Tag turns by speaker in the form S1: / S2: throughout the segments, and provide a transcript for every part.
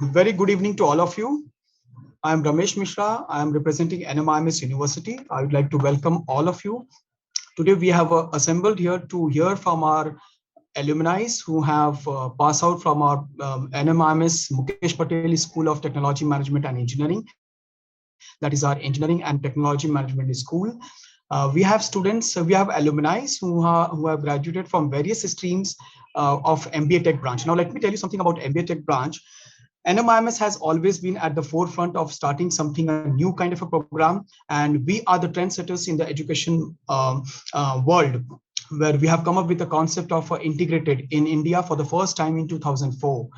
S1: Very good evening to all of you. I am Ramesh Mishra. I am representing NMIMS University. I would like to welcome all of you. Today we have assembled here to hear from our alumni who have passed out from our NMIMS Mukesh Patel School of Technology Management and Engineering. That is our Engineering and Technology Management School. We have students, we have alumni who have graduated from various streams of MBA Tech branch. Now, let me tell you something about MBA Tech branch. NMIMS has always been at the forefront of starting something, a new kind of a program, and we are the trendsetters in the education world, where we have come up with the concept of integrated in India for the first time in 2004.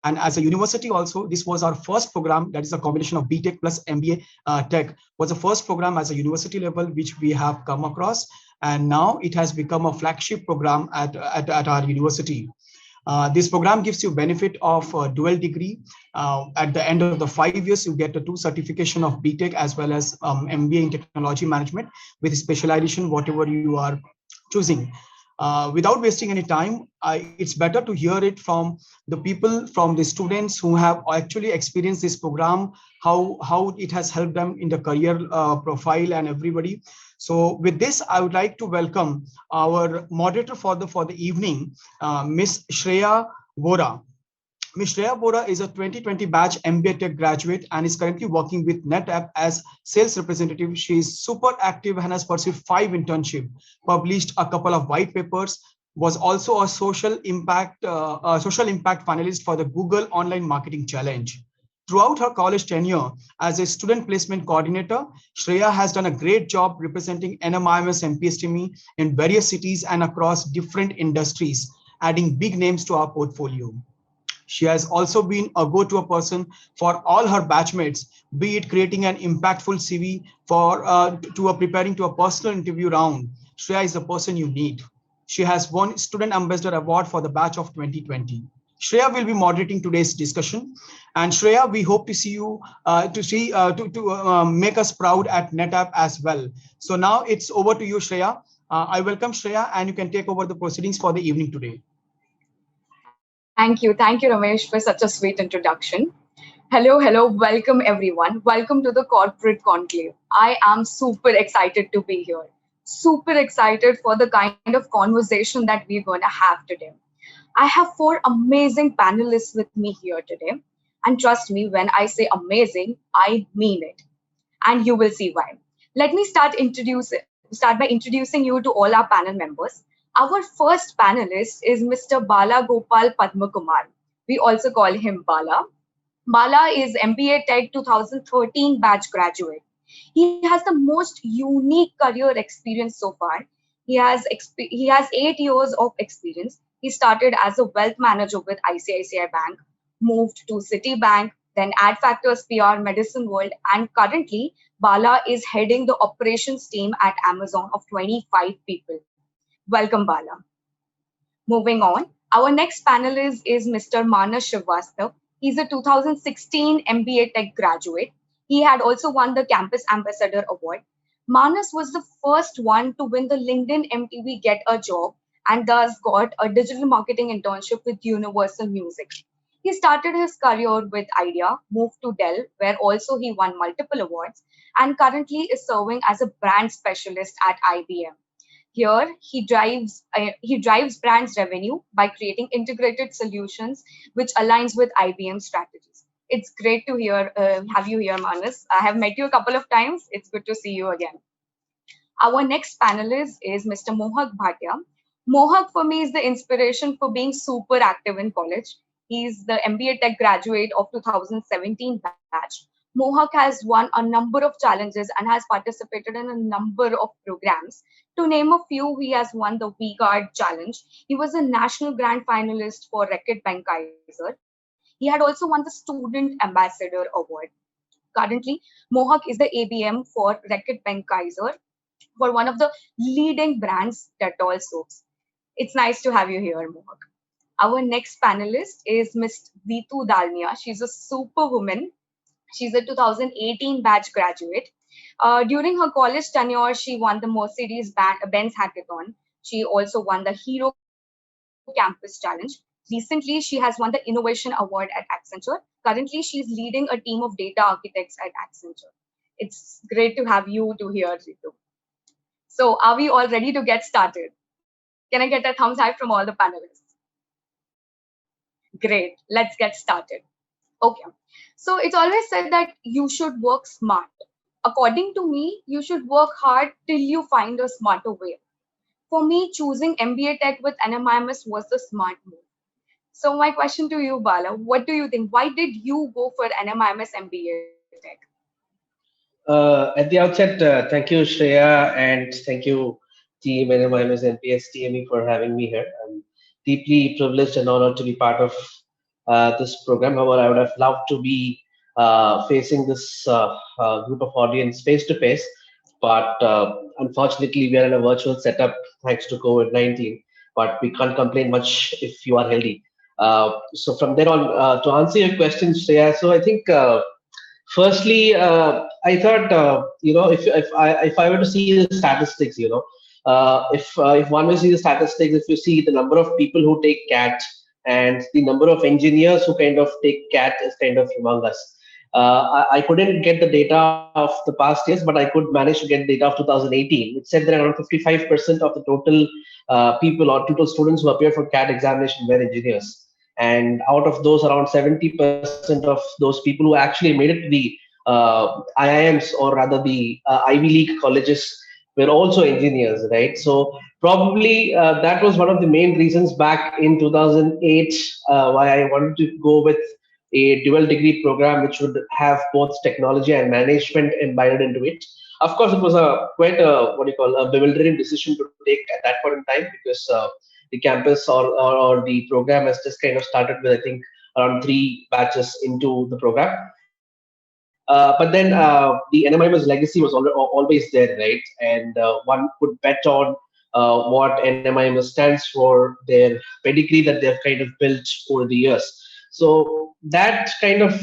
S1: And as a university also, this was our first program, that is a combination of BTech plus MBA Tech, was the first program as a university level, which we have come across. And now it has become a flagship program at our university. This program gives you benefit of dual degree. At the end of the 5 years, you get a 2 certification of BTech as well as MBA in technology management with specialization, whatever you are choosing. Without wasting any time, it's better to hear it from the people, from the students who have actually experienced this program, how it has helped them in the career profile and everybody. So with this, I would like to welcome our moderator for the evening, Miss Shreya Vora. Ms. Shreya Vora is a 2020 batch MBA Tech graduate and is currently working with NetApp as sales representative. She is super active and has pursued 5 internships, published a couple of white papers, was also a social impact finalist for the Google Online Marketing Challenge. Throughout her college tenure as a student placement coordinator, Shreya has done a great job representing NMIMS and MPSTME in various cities and across different industries, adding big names to our portfolio. She has also been a go-to person for all her batchmates, be it creating an impactful CV for preparing to a personal interview round. Shreya is the person you need. She has won Student Ambassador Award for the batch of 2020. Shreya will be moderating today's discussion, and Shreya, we hope to see you to make us proud at NetApp as well. So now it's over to you, Shreya. I welcome Shreya, and you can take over the proceedings for the evening today.
S2: Thank you, Ramesh, for such a sweet introduction. Hello, welcome everyone. Welcome to the Corporate Conclave. I am super excited to be here. Super excited for the kind of conversation that we're going to have today. I have 4 amazing panelists with me here today. And trust me, when I say amazing, I mean it. And you will see why. Let me start by introducing you to all our panel members. Our first panelist is Mr. Bala Gopal Padmakumar. We also call him Bala. Bala is MBA Tech 2013 batch graduate. He has the most unique career experience so far. He has 8 years of experience. He started as a wealth manager with ICICI Bank, moved to Citibank, then AdFactors PR, Medicine World, and currently Bala is heading the operations team at Amazon of 25 people. Welcome, Bala. Moving on, our next panelist is Mr. Manas Srivastav. He's a 2016 MBA Tech graduate. He had also won the Campus Ambassador Award. Manas was the first one to win the LinkedIn MTV Get a Job and thus got a digital marketing internship with Universal Music. He started his career with Idea, moved to Dell, where also he won multiple awards, and currently is serving as a brand specialist at IBM. Here, he drives brands revenue by creating integrated solutions, which aligns with IBM strategies. It's great to have you here, Manas. I have met you a couple of times. It's good to see you again. Our next panelist is Mr. Mohak Bhatia. Mohak, for me, is the inspiration for being super active in college. He's the MBA Tech graduate of 2017 batch. Mohak has won a number of challenges and has participated in a number of programs. To name a few, he has won the V-Guard Challenge. He was a national grand finalist for Reckitt Benckiser. He had also won the Student Ambassador Award. Currently, Mohak is the ABM for Reckitt Benckiser for one of the leading brands, Dettol soaps. It's nice to have you here, Mohak. Our next panelist is Ms. Vitu Dalmia. She's a superwoman. She's a 2018 batch graduate. During her college tenure, she won the Mercedes Benz Hackathon. She also won the Hero Campus Challenge. So Recently, she has won the Innovation Award at Accenture. Currently, she's leading a team of data architects at Accenture. It's great to have you to here, Ritu. So, are we all ready to get started? Can I get a thumbs high from all the panelists? Great, let's get started. Okay, so it's always said that you should work smart. According to me, you should work hard till you find a smarter way. For me, choosing MBA Tech with NMIMS was the smart move. So my question to you, Bala, what do you think? Why did you go for NMIMS MBA Tech?
S3: At the outset, thank you, Shreya, and thank you, Team NMIMS and MPSTME for having me here. I'm deeply privileged and honored to be part of this program. However, I would have loved to be facing this group of audience face to face, but unfortunately, we are in a virtual setup thanks to COVID-19. But we can't complain much if you are healthy. So from there on, to answer your question, Shreya, so I think. Firstly, I thought if I were to see the statistics, if one will see the statistics, if you see the number of people who take CAT and the number of engineers who kind of take CAT is kind of humongous. I couldn't get the data of the past years, but I could manage to get data of 2018. It said that around 55% of the total people or total students who appear for CAT examination were engineers. And out of those, around 70% of those people who actually made it to the IIMs, or rather the Ivy League colleges, were also engineers, right? So probably that was one of the main reasons back in 2008 why I wanted to go with a dual degree program which would have both technology and management embedded into it. Of course, it was a quite a what do you call a bewildering decision to take at that point in time, because the campus or the program has just kind of started with, I think, around 3 batches into the program. But then the NMIMS legacy was always there, right? And one could bet on what NMIMS stands for, their pedigree that they've kind of built over the years. So that kind of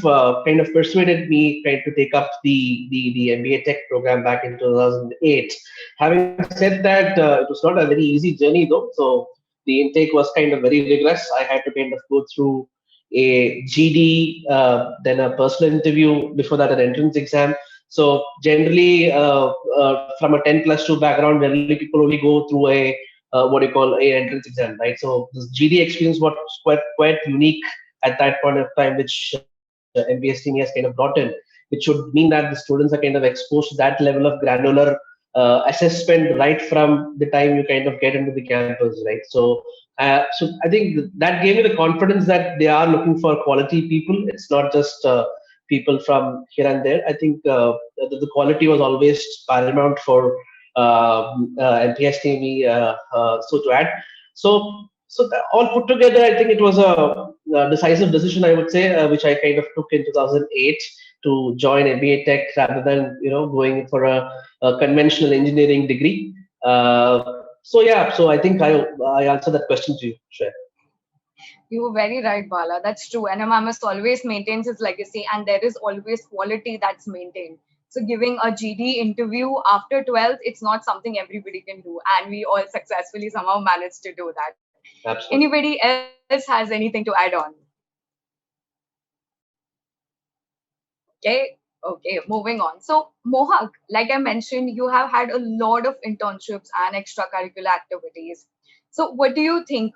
S3: persuaded me kind to take up the MBA Tech program back in 2008. Having said that, it was not a very easy journey though. So the intake was kind of very rigorous. I had to kind of go through a GD, then a personal interview, before that an entrance exam. So generally, from a 10 plus 2 background, generally people only go through a what do you call a entrance exam, right? So this GD experience was quite unique at that point of time, which MPSTME has kind of brought in, which would mean that the students are kind of exposed to that level of granular assessment right from the time you kind of get into the campus, right? So I think that gave me the confidence that they are looking for quality people. It's not just people from here and there. I think the quality was always paramount for MPSTME. So to add, so all put together, I think it was a decisive decision, I would say, which I kind of took in 2008 to join MBA Tech rather than going for a conventional engineering degree. So yeah, so I think I answered that question to you, Shreya.
S2: You were very right, Bala. That's true. NMIMS always maintains its legacy, and there is always quality that's maintained. So giving a GD interview after 12th, it's not something everybody can do. And we all successfully somehow managed to do that.
S3: Absolutely.
S2: Anybody else has anything to add on? Okay, moving on. So, Mohak, like I mentioned, you have had a lot of internships and extracurricular activities. So, what do you think?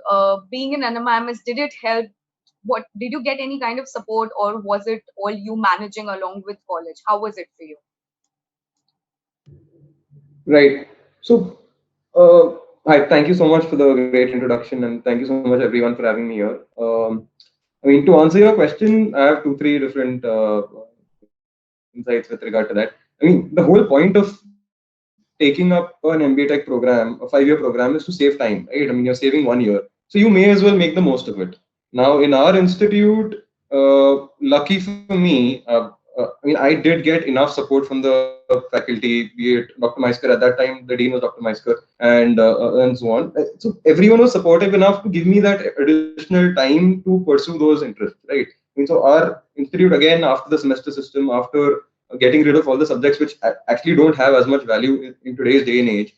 S2: Being in NMIMS, did it help? What did you get any kind of support, or was it all you managing along with college? How was it for you?
S4: Right. So, hi, thank you so much for the great introduction, and thank you so much everyone for having me here. I mean, to answer your question, I have two, three different insights with regard to that. I mean, the whole point of taking up an MBA Tech program, a 5-year program, is to save time, right? I mean, you're saving 1 year, so you may as well make the most of it. Now, in our institute, lucky for me, I mean, I did get enough support from the faculty, be it Dr. Maiskar at that time. The dean was Dr. Maiskar, and so on. So everyone was supportive enough to give me that additional time to pursue those interests, right? I mean, so our institute, again, after the semester system, after getting rid of all the subjects which actually don't have as much value in today's day and age,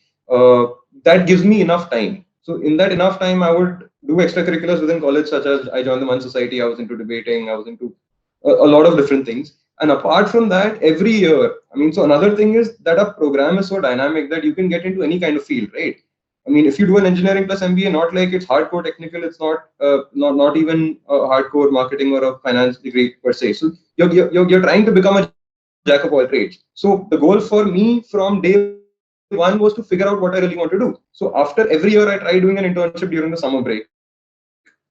S4: that gives me enough time. So in that enough time, I would do extracurriculars within college, such as I joined the MUN Society. I was into debating. I was into a lot of different things. And apart from that, every year, I mean, so another thing is that a program is so dynamic that you can get into any kind of field, right? I mean, if you do an engineering plus MBA, not like it's hardcore technical, it's not even a hardcore marketing or a finance degree per se. So you're trying to become a jack of all trades. So the goal for me from day one was to figure out what I really want to do. So after every year, I tried doing an internship during the summer break.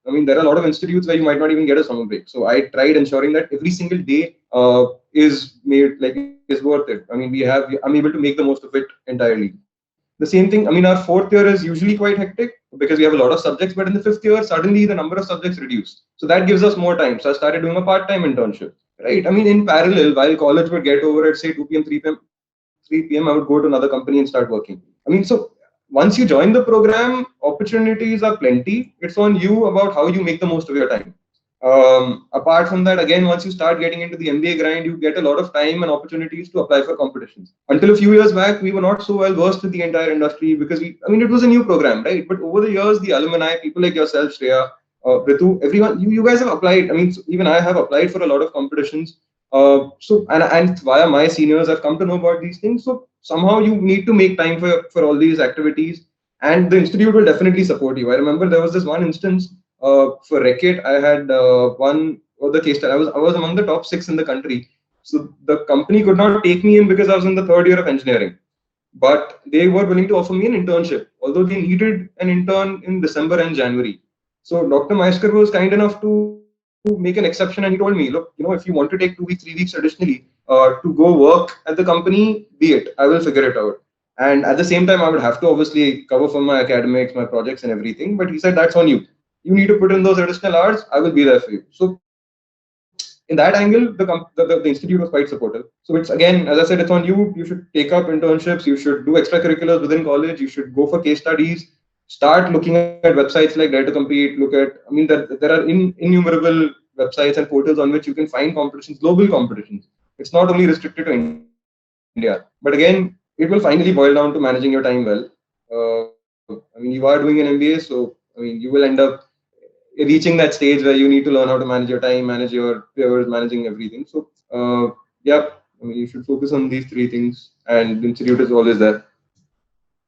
S4: I mean, there are a lot of institutes where you might not even get a summer break. So I tried ensuring that every single day is worth it. I mean, I'm able to make the most of it entirely. The same thing. I mean, our fourth year is usually quite hectic because we have a lot of subjects, but in the fifth year, suddenly the number of subjects reduced. So that gives us more time. So I started doing a part-time internship. Right. I mean, in parallel, while college would get over at say 2 p.m., 3 p.m., I would go to another company and start working. I mean, so once you join the program, opportunities are plenty. It's on you about how you make the most of your time. Apart from that, again, once you start getting into the MBA grind, you get a lot of time and opportunities to apply for competitions. Until a few years back, we were not so well versed with the entire industry because I mean, it was a new program, right? But over the years, the alumni, people like yourself, Shreya, Ritu, everyone, you guys have applied. I mean, so even I have applied for a lot of competitions. And via my seniors, I've come to know about these things. So somehow you need to make time for all these activities, and the institute will definitely support you. I remember there was this one instance for Reckitt. I had one of the case study. I was among the top 6 in the country. So the company could not take me in because I was in the third year of engineering, but they were willing to offer me an internship, although they needed an intern in December and January. So Dr. Maiskar was kind enough to make an exception, and he told me, look, if you want to take 2 weeks, 3 weeks additionally to go work at the company, be it. I will figure it out. And at the same time, I would have to obviously cover for my academics, my projects, and everything. But he said, that's on you. You need to put in those additional hours. I will be there for you. So in that angle, the institute was quite supportive. So it's, again, as I said, it's on you. You should take up internships. You should do extracurriculars within college. You should go for case studies. Start looking at websites like Dare to Compete. Look at, I mean, there are innumerable websites and portals on which you can find competitions, global competitions. It's not only restricted to India. But again, it will finally boil down to managing your time well. I mean, you are doing an MBA, so I mean, you will end up reaching that stage where you need to learn how to manage your time, manage your peers, managing everything. So, yeah, I mean, you should focus on these 3 things, and the institute is always there.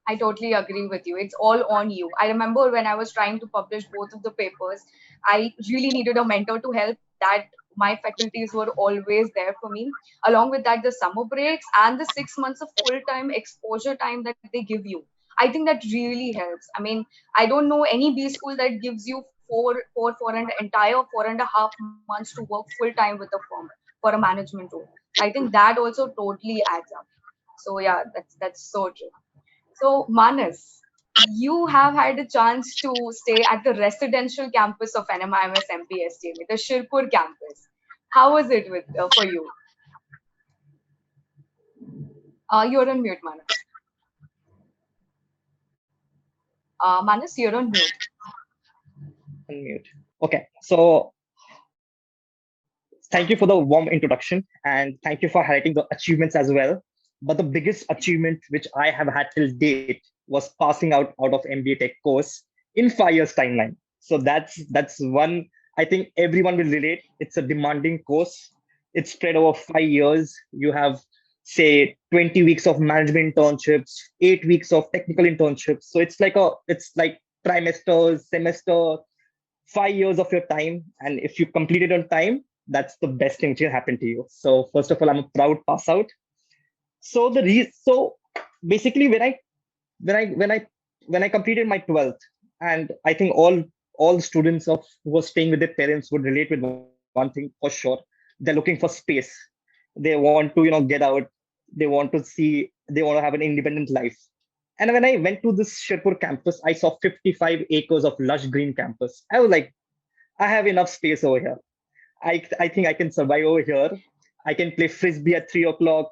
S2: I totally agree with you. It's all on you. I remember when I was trying to publish both of the papers, I really needed a mentor to help. That my faculties were always there for me. Along with that, the summer breaks and the 6 months of full-time exposure time that they give you. I think that really helps. I mean, I don't know any B school that gives you for an entire 4.5 months to work full time with a firm for a management role. I think that also totally adds up. So yeah, that's so true. So, Manas, you have had a chance to stay at the residential campus of NMIMS MPSTME, the Shirpur campus. How was it for you? You're on mute, Manas. Manas, you're on mute.
S5: Unmute. Okay, so thank you for the warm introduction and thank you for highlighting the achievements as well. But the biggest achievement which I have had till date was passing out of MBA Tech course in 5 years timeline. So that's one I think everyone will relate. It's a demanding course. It's spread over 5 years. You have say 20 weeks of management internships, 8 weeks of technical internships. So it's like trimesters, semester, 5 years of your time. And if you complete it on time, that's the best thing to happen to you. So first of all, I'm a proud pass out. So basically when I completed my 12th, and I think all students of who are staying with their parents would relate with one thing for sure. They're looking for space. They want to, get out. They want to have an independent life. And when I went to this Shirpur campus, I saw 55 acres of lush green campus. I was like, I have enough space over here. I think I can survive over here. I can play frisbee at 3 o'clock.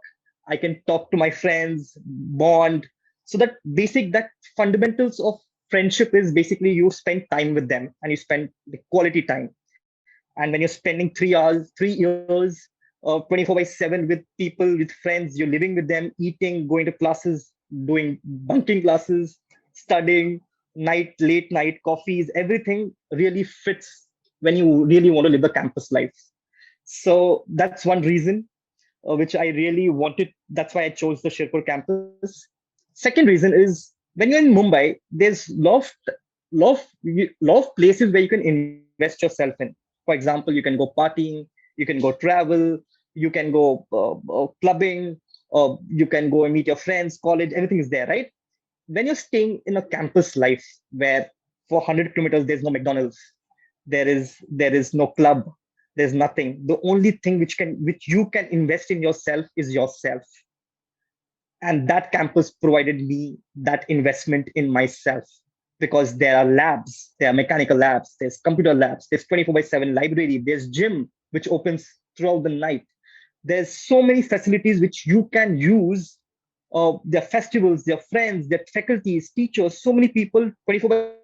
S5: I can talk to my friends, bond. So that fundamentals of friendship is basically you spend time with them and you spend the quality time. And when you're spending 3 hours, 3 years, 24/7 with people, with friends, you're living with them, eating, going to classes, doing bunking classes, studying, late night coffees, everything really fits when you really want to live the campus life. So that's one reason which I really wanted. That's why I chose the Shirpur campus. Second reason is when you're in Mumbai, there's lot of places where you can invest yourself in. For example, you can go partying, you can go travel, you can go clubbing, you can go and meet your friends, college, everything is there, right? When you're staying in a campus life where for 100 kilometers there's no McDonald's, there is no club, there's nothing. The only thing which you can invest in yourself is yourself. And that campus provided me that investment in myself, because there are labs, there are mechanical labs, there's computer labs, there's 24 by 7 library, there's gym which opens throughout the night. There's so many facilities which you can use. Their festivals, their friends, their faculties, teachers, so many people 24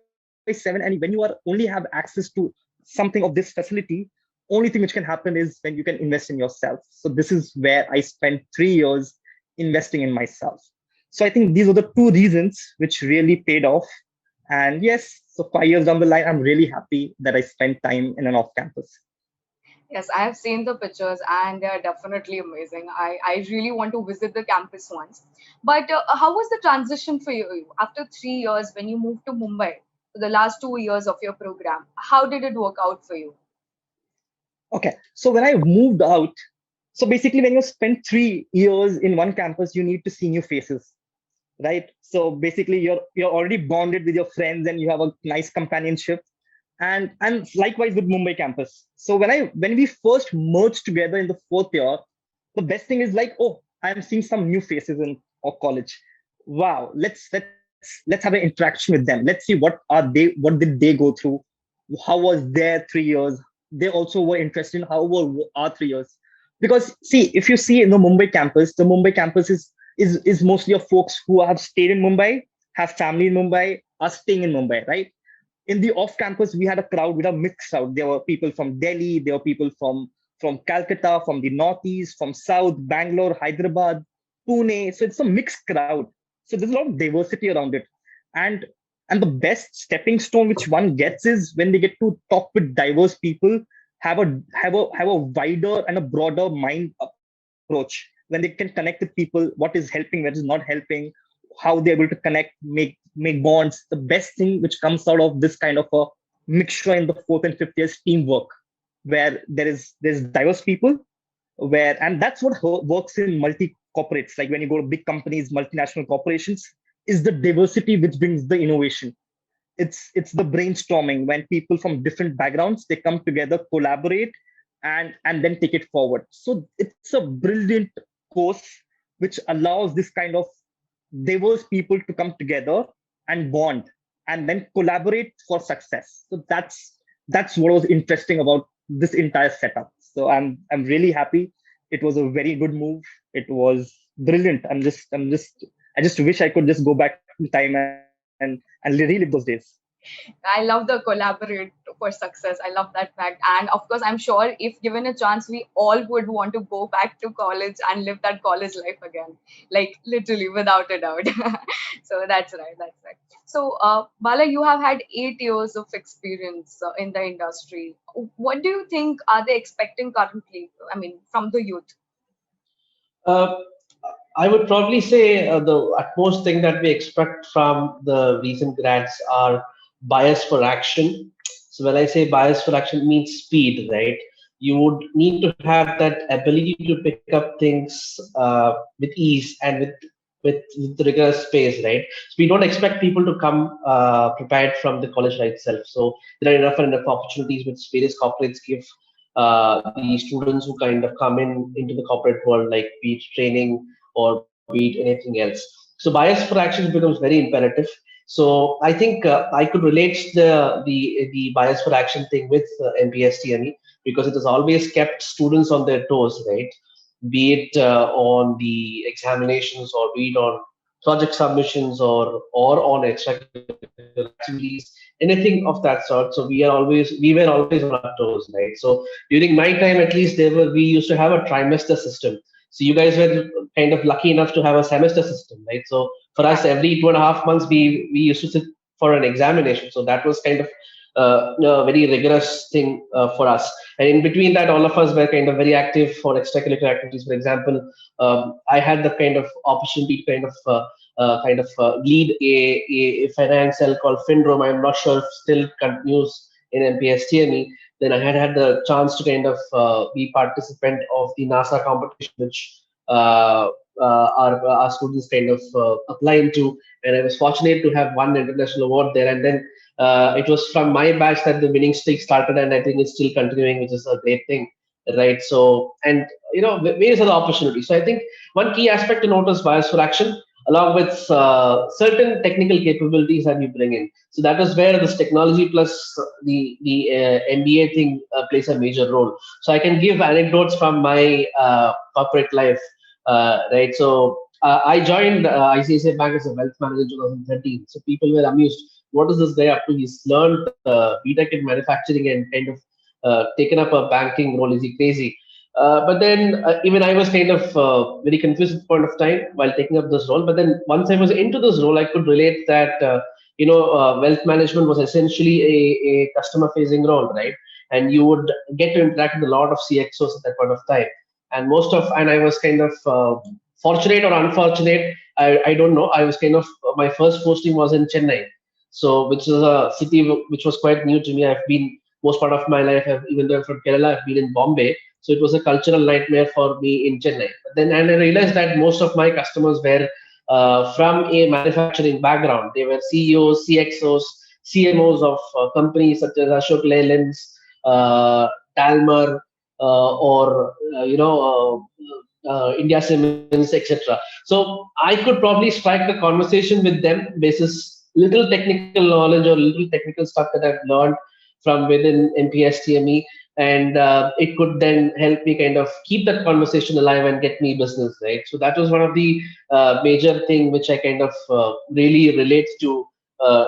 S5: by 7. And when you are only have access to something of this facility, only thing which can happen is when you can invest in yourself. So this is where I spent 3 years investing in myself. So I think these are the two reasons which really paid off. And yes, so 5 years down the line, I'm really happy that I spent time in an off campus.
S2: Yes, I have seen the pictures and they are definitely amazing. I really want to visit the campus once. But how was the transition for you after 3 years when you moved to Mumbai for the last 2 years of your program? How did it work out for you?
S5: Okay, so when I moved out, so basically when you spend 3 years in one campus, you need to see new faces, right? So basically you're already bonded with your friends and you have a nice companionship. And likewise with Mumbai campus. So when we first merged together in the fourth year, the best thing is like, oh, I'm seeing some new faces in our college. Wow, let's have an interaction with them. Let's see what did they go through, how was their 3 years. They also were interested in how were our 3 years. Because see, if you see in the Mumbai campus is mostly of folks who have stayed in Mumbai, have family in Mumbai, are staying in Mumbai, right? In the off campus we had a crowd with a mixed crowd. There were people from Delhi, there were people from Calcutta, from the northeast, from south, Bangalore, Hyderabad, Pune. So it's a mixed crowd, so there's a lot of diversity around it. And and the best stepping stone which one gets is when they get to talk with diverse people, have a wider and a broader mind approach, when they can connect with people, what is helping, what is not helping, how they're able to connect, make bonds. The best thing which comes out of this kind of a mixture in the fourth and fifth year is teamwork, where there's diverse people, where and that's what works in multi corporates. Like when you go to big companies, multinational corporations, is the diversity which brings the innovation. It's the brainstorming when people from different backgrounds, they come together, collaborate, and then take it forward. So it's a brilliant course which allows this kind of diverse people to come together and bond and then collaborate for success. So that's what was interesting about this entire setup. So I'm really happy. It was a very good move. It was brilliant. I just wish I could just go back in time and relive those days.
S2: I love the collaborate for success. I love that fact. And of course, I'm sure if given a chance, we all would want to go back to college and live that college life again. Like literally, without a doubt. So that's right. That's right. So, Bala, you have had 8 years of experience in the industry. What do you think are they expecting currently? I mean, from the youth?
S3: Uh, I would probably say the utmost thing that we expect from the recent grads are bias for action. So when I say bias for action, it means speed, right? You would need to have that ability to pick up things with ease and with rigorous pace, right? So we don't expect people to come prepared from the college life itself. So there are enough and enough opportunities which various corporates give the students who kind of come into the corporate world, like be it training or be it anything else. So bias for action becomes very imperative. So I think I could relate the bias for action thing with MPSTME, because it has always kept students on their toes, right? Be it on the examinations, or be it on project submissions, or on extracurricular activities, anything of that sort. So we were always on our toes, right? So during my time, at least, we used to have a trimester system. So you guys were kind of lucky enough to have a semester system, right? So for us, every 2.5 months, we used to sit for an examination. So that was kind of a very rigorous thing for us. And in between that, all of us were kind of very active for extracurricular activities. For example, I had the kind of opportunity to kind of lead a finance cell called FinRom. I'm not sure if still continues in MPSTME. Then I had the chance to kind of be participant of the NASA competition, which our students kind of apply into. And I was fortunate to have won international award there. And then it was from my batch that the winning streak started, and I think it's still continuing, which is a great thing, right? So, and various other opportunities. So I think one key aspect to note is bias for action, along with certain technical capabilities that you bring in. So that is where this technology plus the MBA thing plays a major role. So I can give anecdotes from my corporate life, right? So I joined ICICI Bank as a wealth manager in 2013. So people were amused. What is this guy up to? He's learned BTech in manufacturing and kind of taken up a banking role. Is he crazy? But then even I was kind of very confused at the point of time while taking up this role. But then once I was into this role, I could relate that wealth management was essentially a customer facing role, right? And you would get to interact with a lot of CXOs at that point of time. And I was kind of fortunate or unfortunate. I don't know. I was kind of my first posting was in Chennai, so which is a city which was quite new to me. I've been most part of my life, even though I'm from Kerala, I've been in Bombay. So it was a cultural nightmare for me in Chennai. And I realized that most of my customers were from a manufacturing background. They were CEOs, CXOs, CMOs of companies such as Ashok Leyland's, Dalmar, or India Siemens, etc. So I could probably strike the conversation with them basis little technical knowledge or little technical stuff that I've learned from within MPSTME, and it could then help me kind of keep that conversation alive and get me business, right? So that was one of the major thing which I kind of really relate to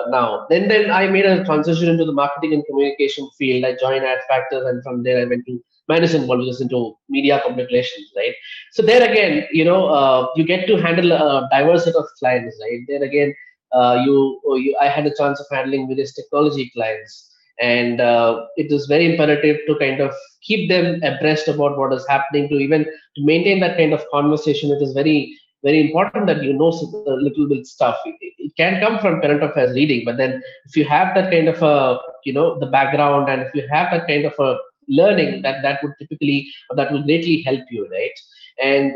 S3: now. Then I made a transition into the marketing and communication field. I joined Ad Factors, and from there I went to minus involved, which is into media public relations, right? So there again, you get to handle a diverse set of clients, right? There again, I had a chance of handling various technology clients, and it is very imperative to kind of keep them abreast about what is happening, to even to maintain that kind of conversation. It is very important that you know a little bit stuff. It can come from current affairs reading, but then if you have that kind of a the background, and if you have that kind of a learning, that would typically, that will greatly help you, right? And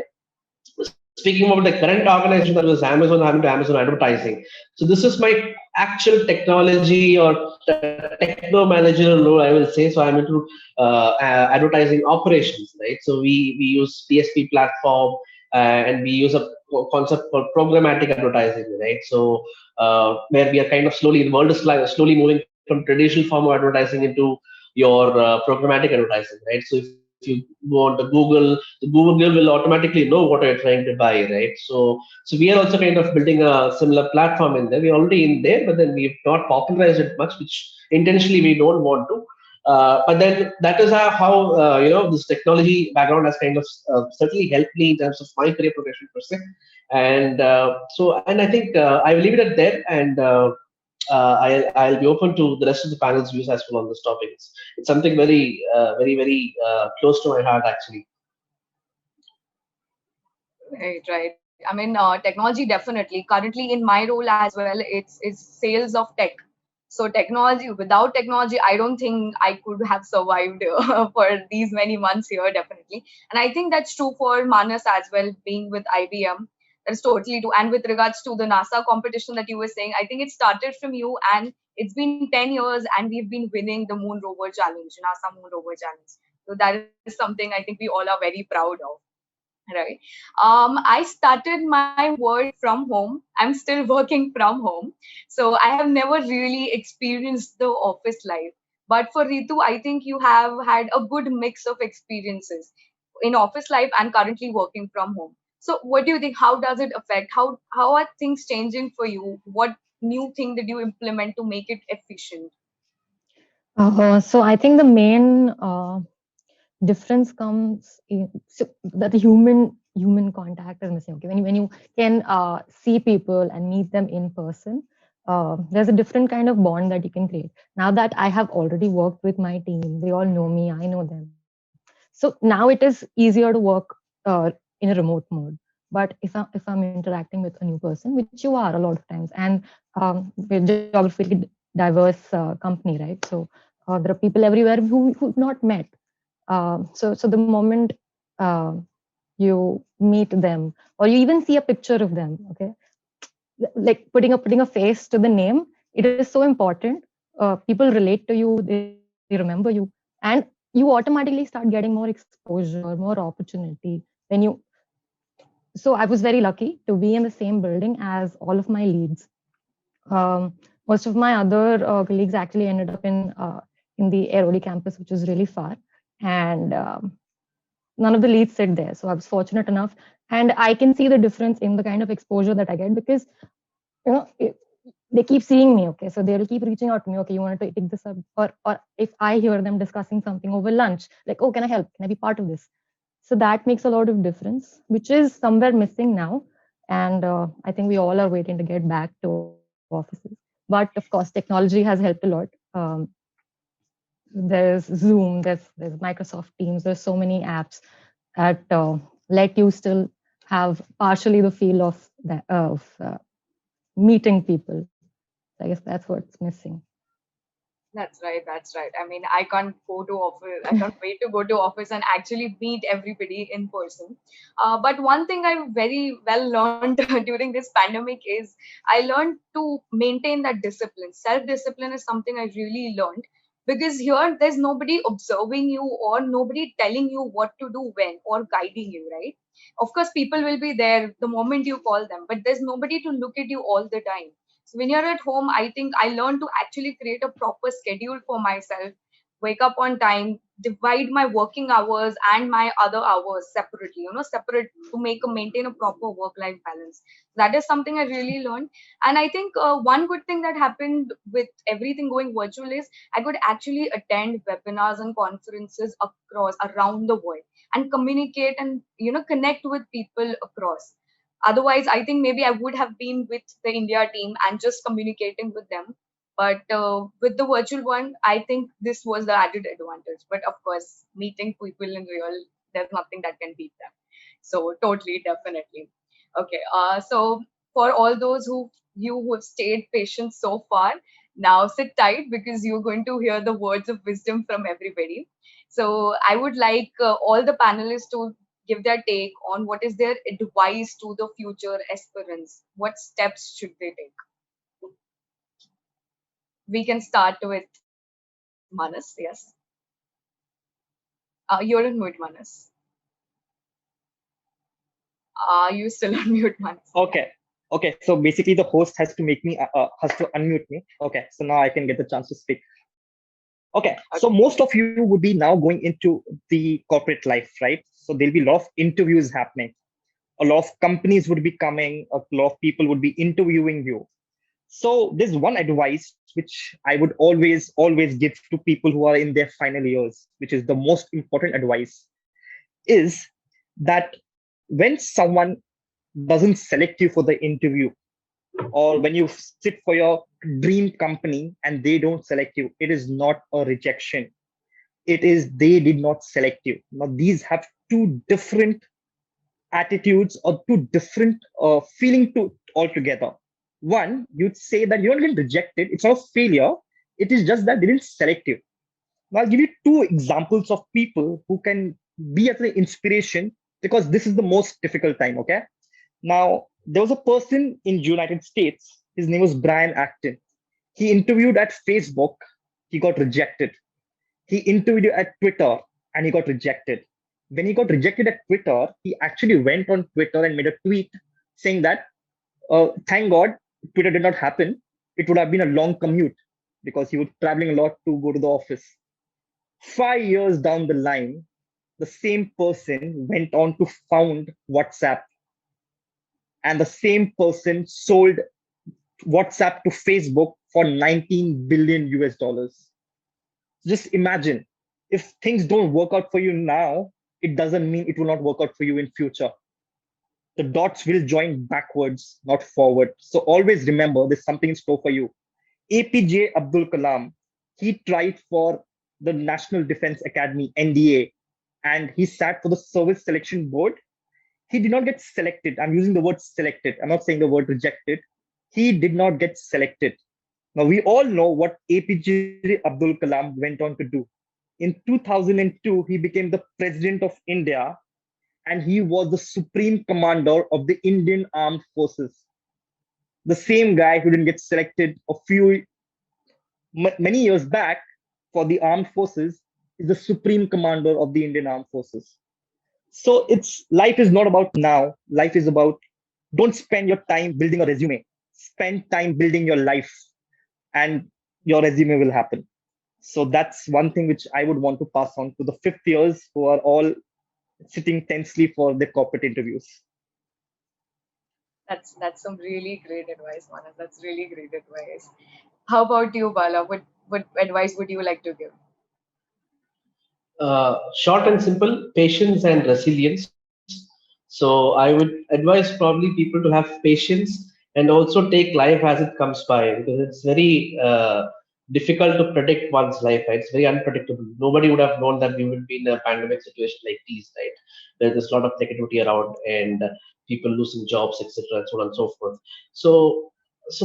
S3: speaking about the current organization, that was Amazon, I'm into Amazon advertising. So this is my actual technology or techno managerial role, I will say. So I'm into advertising operations, right? So we use DSP platform, and we use a concept called programmatic advertising, right? So where we are kind of slowly, the world is slowly moving from traditional form of advertising into your programmatic advertising, right? So if you go on to Google, the Google will automatically know what you're trying to buy, right? So we are also kind of building a similar platform in there. We're already in there, but then we've not popularized it much, which intentionally we don't want to. But then that is how this technology background has kind of certainly helped me in terms of my career progression per se. And and I think I will leave it at there, and I'll be open to the rest of the panel's views as well on this topic. It's something very close to my heart, actually.
S2: Right. I mean, technology definitely. Currently, in my role as well, it's sales of tech. So technology, without technology, I don't think I could have survived for these many months here, definitely. And I think that's true for Manas as well, being with IBM. That's totally true. And with regards to the NASA competition that you were saying, I think it started from you, and it's been 10 years, and we've been winning the Moon Rover Challenge, NASA Moon Rover Challenge. So that is something I think we all are very proud of. Right. I started my work from home. I'm still working from home. So I have never really experienced the office life. But for Ritu, I think you have had a good mix of experiences in office life and currently working from home. So what do you think? How does it affect? How are things changing for you? What new thing did you implement to make it efficient?
S6: So I think the main difference comes in so that the human contact is missing. Okay, when you can see people and meet them in person, there's a different kind of bond that you can create. Now that I have already worked with my team, they all know me, I know them. So now it is easier to work in a remote mode. But if I'm interacting with a new person, which you are a lot of times, and we're geographically diverse company, right? So there are people everywhere who've not met. So the moment uh, you meet them, or you even see a picture of them, okay, like putting a face to the name, it is so important. People relate to you, they remember you, and you automatically start getting more exposure, more opportunity when you. So I was very lucky to be in the same building as all of my leads. Most of my other colleagues actually ended up in the Airoli campus, which is really far, and none of the leads sit there. So I was fortunate enough, and I can see the difference in the kind of exposure that I get, because they keep seeing me. Okay, so they'll keep reaching out to me. Okay, you wanted to take this up, or if I hear them discussing something over lunch, like, oh, can I help? Can I be part of this? So that makes a lot of difference, which is somewhere missing now. And I think we all are waiting to get back to offices. But of course, technology has helped a lot. There's Zoom, there's Microsoft Teams, there's so many apps that let you still have partially the feel of that of meeting people. I guess that's what's missing.
S2: That's right. That's right. I mean, I can't go to office. I can't wait to go to office and actually meet everybody in person. But one thing I very well learned during this pandemic is I learned to maintain that discipline. Self-discipline is something I really learned, because here there's nobody observing you or nobody telling you what to do when or guiding you, right? Of course, people will be there the moment you call them, but there's nobody to look at you all the time. So when you're at home, I think I learned to actually create a proper schedule for myself, wake up on time, divide my working hours and my other hours separately, separate to maintain a proper work-life balance. That is something I really learned. And I think one good thing that happened with everything going virtual is I could actually attend webinars and conferences across around the world and communicate and, connect with people across. Otherwise, I think maybe I would have been with the India team and just communicating with them. But with the virtual one, I think this was the added advantage. But of course, meeting people in real, there's nothing that can beat them. So totally, definitely. Okay. So for all those who have stayed patient so far, now sit tight because you're going to hear the words of wisdom from everybody. So I would like all the panelists to give their take on what is their advice to the future aspirants. What steps should they take? We can start with Manas. Yes. You're on mute, Manas. You still on mute, Manas.
S5: Okay. Okay. So basically, the host has to make me has to unmute me. Okay. So now I can get the chance to speak. Okay. So most of you would be now going into the corporate life, right? So there'll be a lot of interviews happening. A lot of companies would be coming. A lot of people would be interviewing you. So there's one advice which I would always give to people who are in their final years, which is the most important advice, is that when someone doesn't select you for the interview, or when you sit for your dream company and they don't select you, it is not a rejection. It is they did not select you. Now, these have two different attitudes or two different feeling to altogether. One, you'd say that you're not getting rejected. It's not a failure. It is just that they didn't select you. Now, I'll give you two examples of people who can be as an inspiration, because this is the most difficult time. Okay. Now, there was a person in United States. His name was Brian Acton. He interviewed at Facebook. He got rejected. He interviewed at Twitter and he got rejected. When he got rejected at Twitter, he actually went on Twitter and made a tweet saying that, thank God, Twitter did not happen. It would have been a long commute because he was traveling a lot to go to the office. 5 years down the line, the same person went on to found WhatsApp, and the same person sold WhatsApp to Facebook for 19 billion US dollars. Just imagine, if things don't work out for you now, it doesn't mean it will not work out for you in future. The dots will join backwards, not forward. So always remember there's something in store for you. APJ Abdul Kalam, he tried for the National Defense Academy, NDA, and he sat for the Service Selection Board. He did not get selected. I'm using the word selected. I'm not saying the word rejected. He did not get selected. Now, we all know what APJ Abdul Kalam went on to do. In 2002, he became the President of India, and he was the Supreme Commander of the Indian Armed Forces. The same guy who didn't get selected many years back for the armed forces is the Supreme Commander of the Indian Armed Forces. So life is not about now. Life is about, don't spend your time building a resume. Spend time building your life, and your resume will happen. So that's one thing which I would want to pass on to the fifth years who are all sitting tensely for their corporate interviews.
S2: That's some really great advice, Manas. That's really great advice. How about you, Bala? What advice would you like to give?
S3: Short and simple, patience and resilience. So I would advise probably people to have patience and also take life as it comes by, because it's very difficult to predict one's life, right? It's very unpredictable. Nobody would have known that we would be in a pandemic situation like these, right? There's a lot of negativity around and people losing jobs, etc., and so on and so forth. So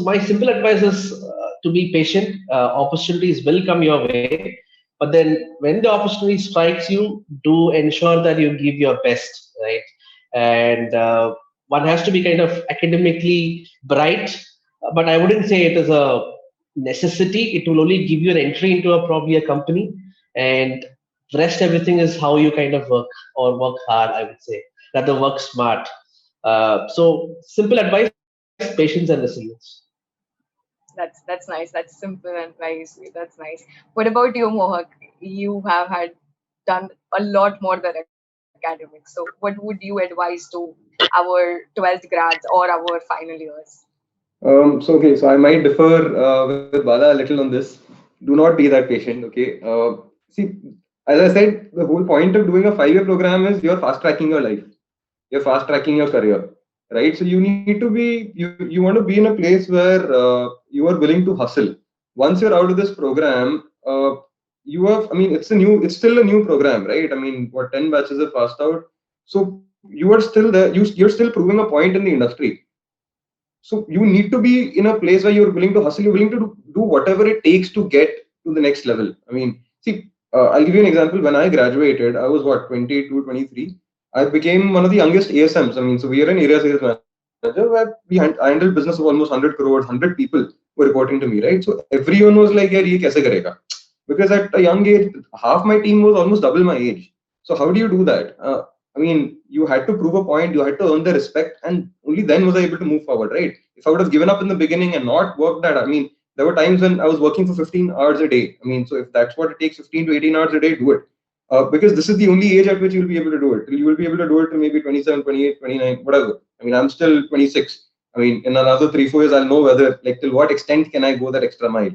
S3: my simple advice is to be patient. Opportunities will come your way, but then when the opportunity strikes you, do ensure that you give your best, right? And one has to be kind of academically bright, but I wouldn't say it is a necessity. It will only give you an entry into probably a company, and rest everything is how you kind of work, or work hard, I would say, rather work smart. So simple advice, patience and resilience.
S2: That's nice. That's simple and nice. That's nice. What about you, Mohak? You have had done a lot more than academics. So what would you advise to our 12th grads or our final years?
S4: So I might differ with Bala a little on this. Do not be that patient. Okay. See, as I said, the whole point of doing a 5 year program is you're fast tracking your life. You're fast tracking your career, right? So you need to be, you want to be in a place where you are willing to hustle. Once you're out of this program, you have, I mean, it's still a new program, right? I mean, what, 10 batches have passed out. So you are still there, you're still proving a point in the industry. So you need to be in a place where you're willing to hustle, you're willing to do whatever it takes to get to the next level. I mean, see, I'll give you an example. When I graduated, I was what, 22, 23. I became one of the youngest ASMs. I mean, so we are an area sales manager where I handled business of almost 100 crores, 100 people were reporting to me, right? So everyone was like, yeah, ye kaise karega? Because at a young age, half my team was almost double my age. So how do you do that? I mean, you had to prove a point, you had to earn the respect, and only then was I able to move forward, right? If I would have given up in the beginning and not worked that, I mean, there were times when I was working for 15 hours a day. I mean, so if that's what it takes, 15 to 18 hours a day, do it. Because this is the only age at which you'll be able to do it. You will be able to do it till maybe 27, 28, 29, whatever. I mean, I'm still 26. I mean, in another 3, 4 years, I'll know whether, like, till what extent can I go that extra mile.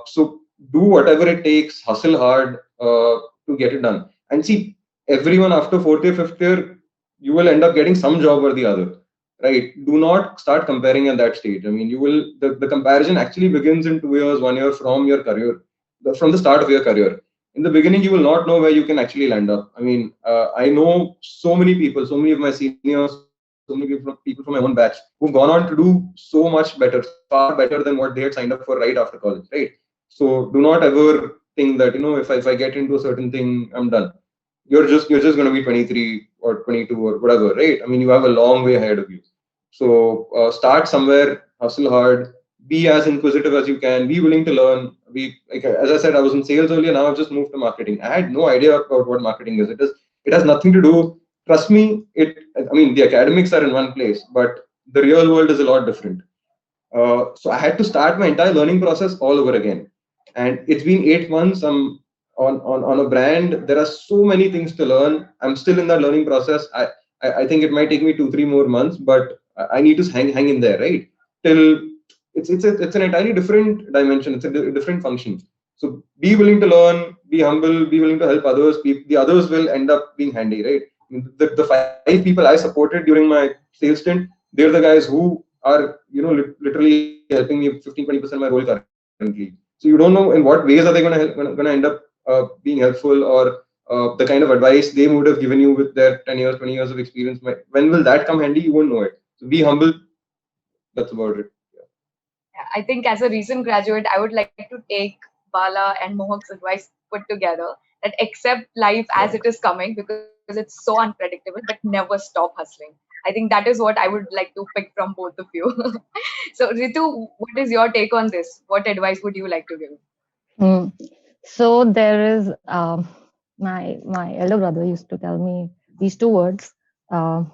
S4: So do whatever it takes, hustle hard to get it done. And see, everyone after 4th year, 5th year, you will end up getting some job or the other, right? Do not start comparing at that stage. I mean, the comparison actually begins in 2 years, 1 year from your career, from the start of your career. In the beginning, you will not know where you can actually land up. I mean, I know so many people, so many of my seniors, so many people from my own batch who've gone on to do so much better, far better than what they had signed up for right after college, right? So do not ever think that, if I get into a certain thing, I'm done. You're just going to be 23 or 22 or whatever, right? I mean, you have a long way ahead of you. So start somewhere, hustle hard, be as inquisitive as you can, be willing to learn. Like as I said, I was in sales earlier. Now I've just moved to marketing. I had no idea about what marketing is. It has nothing to do. Trust me. I mean, the academics are in one place, but the real world is a lot different. So I had to start my entire learning process all over again. And it's been 8 months. I'm on a brand. There are so many things to learn. I'm still in that learning process. I think it might take me 2-3 more months, but I need to hang in there, right? Till it's an entirely different dimension. It's a different function. So be willing to learn, be humble, be willing to help others. The others will end up being handy, right? the 5 people I supported during my sales stint, they're the guys who are, literally helping me 15-20% of my role currently. So you don't know in what ways are they going to end up being helpful, or the kind of advice they would have given you with their 10 years, 20 years of experience. When will that come handy? You won't know it. So be humble. That's about it.
S2: I think as a recent graduate, I would like to take Bala and Mohak's advice put together, that accept life as it is coming because it's so unpredictable, but never stop hustling. I think that is what I would like to pick from both of you. So Ritu, what is your take on this? What advice would you like to give?
S6: Hmm. So there is my elder brother used to tell me these two words,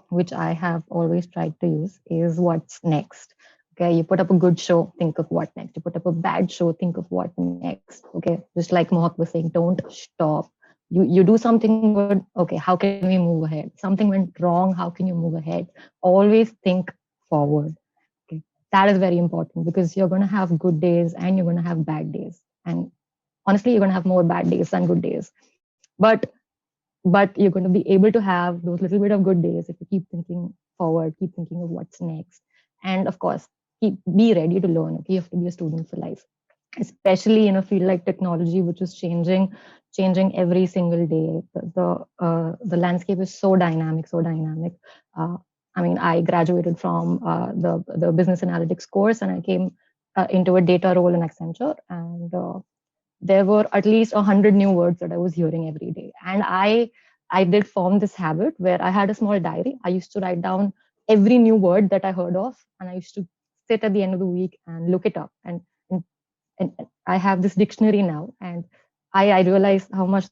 S6: which I have always tried to use, is what's next. Okay, you put up a good show, think of what next. You put up a bad show, think of what next. Okay, just like Mohak was saying, don't stop. You do something good. Okay, how can we move ahead? Something went wrong. How can you move ahead? Always think forward. Okay, that is very important because you're going to have good days and you're going to have bad days. And honestly, you're going to have more bad days than good days. But you're going to be able to have those little bit of good days if you keep thinking forward, keep thinking of what's next, and of course, be ready to learn. Okay, you have to be a student for life, especially in a field like technology, which is changing every single day. The landscape is so dynamic, so dynamic. I mean, I graduated from the business analytics course, and I came into a data role in Accenture, and there were at least 100 new words that I was hearing every day. And I did form this habit where I had a small diary. I used to write down every new word that I heard of, and I used to sit at the end of the week and look it up. And, and I have this dictionary now, and I realized how much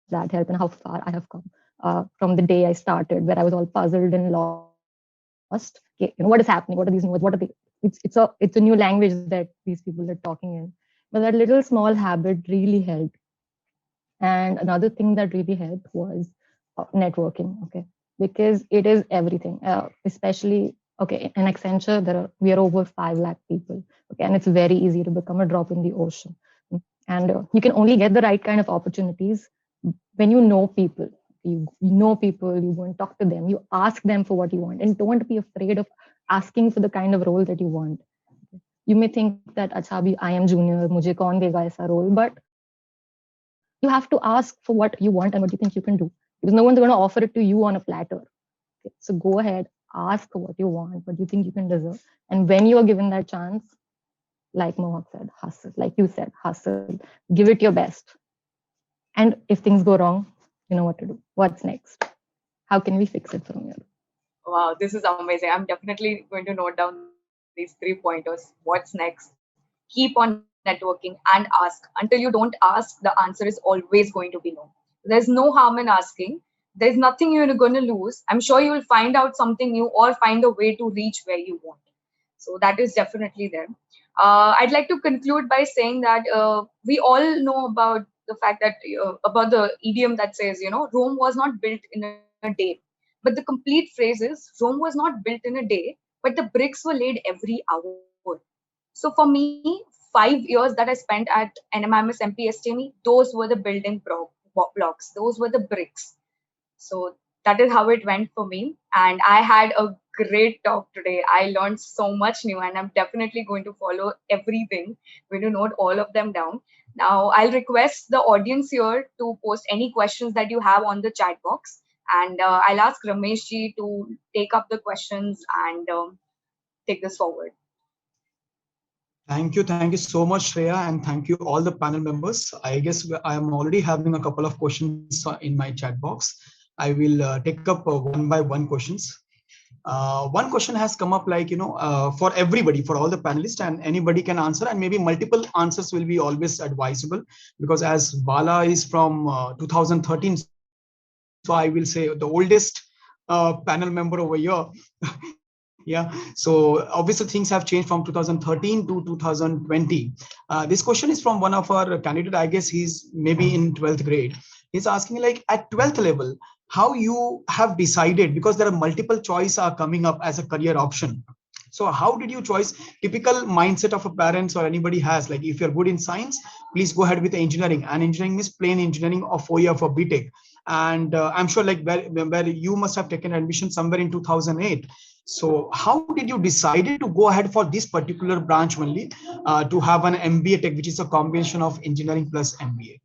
S6: that helped and how far I have come from the day I started, where I was all puzzled and lost. Okay, what is happening? What are these new words? What are they? It's a new language that these people are talking in. But that little small habit really helped. And another thing that really helped was networking. Okay, because it is everything. Especially okay in Accenture, we are over 5 lakh people. Okay, and it's very easy to become a drop in the ocean. And you can only get the right kind of opportunities when you know people. You know people. You go and talk to them. You ask them for what you want, and don't be afraid of asking for the kind of role that you want. You may think that अच्छा अभी I am junior, मुझे कौन देगा ऐसा role, but you have to ask for what you want and what you think you can do, because no one's going to offer it to you on a platter. Okay? So go ahead, ask for what you want, what you think you can deserve, and when you are given that chance, like Mohak said, hustle. Like you said, hustle. Give it your best. And if things go wrong, you know what to do. What's next? How can we fix it from here?
S2: Wow, this is amazing. I'm definitely going to note down these 3 pointers. What's next? Keep on networking and ask. Until you don't ask, the answer is always going to be no. There's no harm in asking. There's nothing you're going to lose. I'm sure you will find out something new or find a way to reach where you want. So that is definitely there. I'd like to conclude by saying that we all know about the fact that about the idiom that says, Rome was not built in a day. But the complete phrase is Rome was not built in a day, but the bricks were laid every hour. So for me, 5 years that I spent at NMIMS MPSTME, those were the building blocks. Those were the bricks. So that is how it went for me. And I had a great talk today. I learned so much new, and I'm definitely going to follow everything. I'm going to note all of them down. Now, I'll request the audience here to post any questions that you have on the chat box. And I'll ask Ramesh ji to take up the questions and take this forward.
S1: Thank you so much, Shreya, and thank you all the panel members. I guess I am already having a couple of questions in my chat box. I will take up one by one questions. One question has come up like, for everybody, for all the panelists, and anybody can answer, and maybe multiple answers will be always advisable, because as Bala is from 2013, so I will say the oldest panel member over here. Yeah, so obviously things have changed from 2013 to 2020. This question is from one of our candidate. I guess he's maybe in 12th grade. He's asking like at 12th level, how you have decided, because there are multiple choices are coming up as a career option. So how did you choose? Typical mindset of a parents or anybody has, like if you're good in science, please go ahead with engineering, and engineering is plain engineering or 4 year for BTech. and I'm sure like where you must have taken admission somewhere in 2008. So how did you decided to go ahead for this particular branch only, to have an MBA Tech, which is a combination of engineering plus MBA?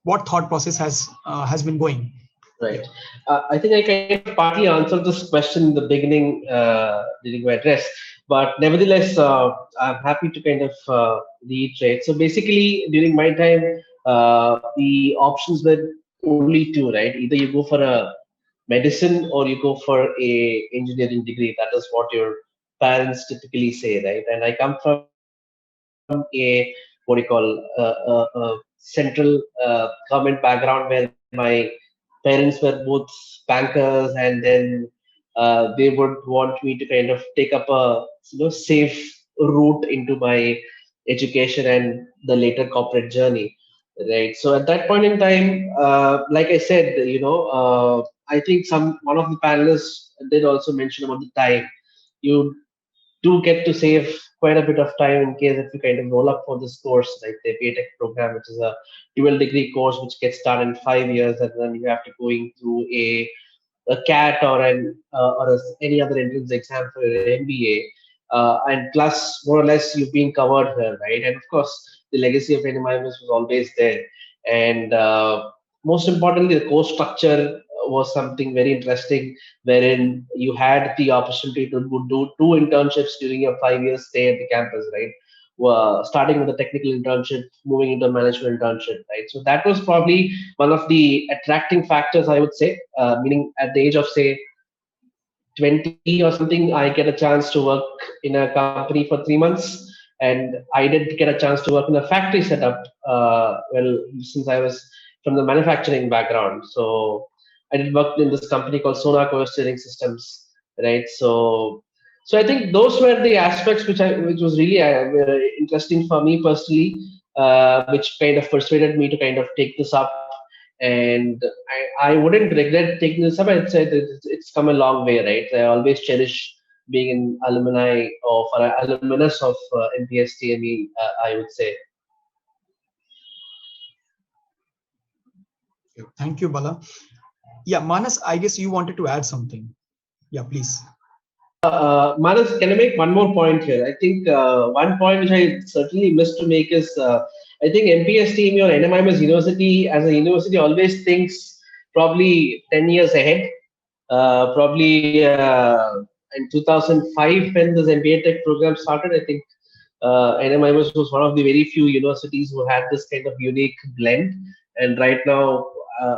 S1: What thought process has been going?
S3: Right. I think I kind of partly answered this question in the beginning during my address, but nevertheless, I'm happy to kind of reiterate. So basically, during my time, the options were only two, right? Either you go for a medicine or you go for a engineering degree. That is what your parents typically say, right? And I come from a what do you call central government background where my parents were both bankers, and then they would want me to kind of take up a safe route into my education and the later corporate journey, right? So at that point in time, like I said, I think one of the panelists did also mention about the time. You do get to save quite a bit of time in case if you kind of roll up for this course, like the BTech program, which is a dual degree course which gets done in 5 years, and then you have to going through a CAT or any other entrance exam for an MBA, and plus more or less you've been covered here, right? And of course, the legacy of NMIMS was always there, and most importantly, the course structure was something very interesting, wherein you had the opportunity to do two internships during your 5 year stay at the campus, right? Starting with a technical internship, moving into a management internship, right? So that was probably one of the attracting factors, I would say. Meaning, at the age of say 20 or something, I get a chance to work in a company for 3 months, and I did get a chance to work in a factory setup. Well, since I was from the manufacturing background, so I did work in this company called Sona Coil Steering Systems, right? So I think those were the aspects which was really very interesting for me personally, which kind of persuaded me to kind of take this up. And I wouldn't regret taking this up. I'd say that it's come a long way, right? I always cherish being an alumni of or an alumnus of MPSTME, I would say.
S1: Thank you, Bala. Yeah, Manas, I guess you wanted to add something. Yeah, please.
S3: Manas, can I make one more point here? I think one point which I certainly missed to make is I think MPSTME or NMIMS University as a university always thinks probably 10 years ahead. Probably in 2005 when this MBA Tech program started, I think NMIMS was one of the very few universities who had this kind of unique blend. And right now,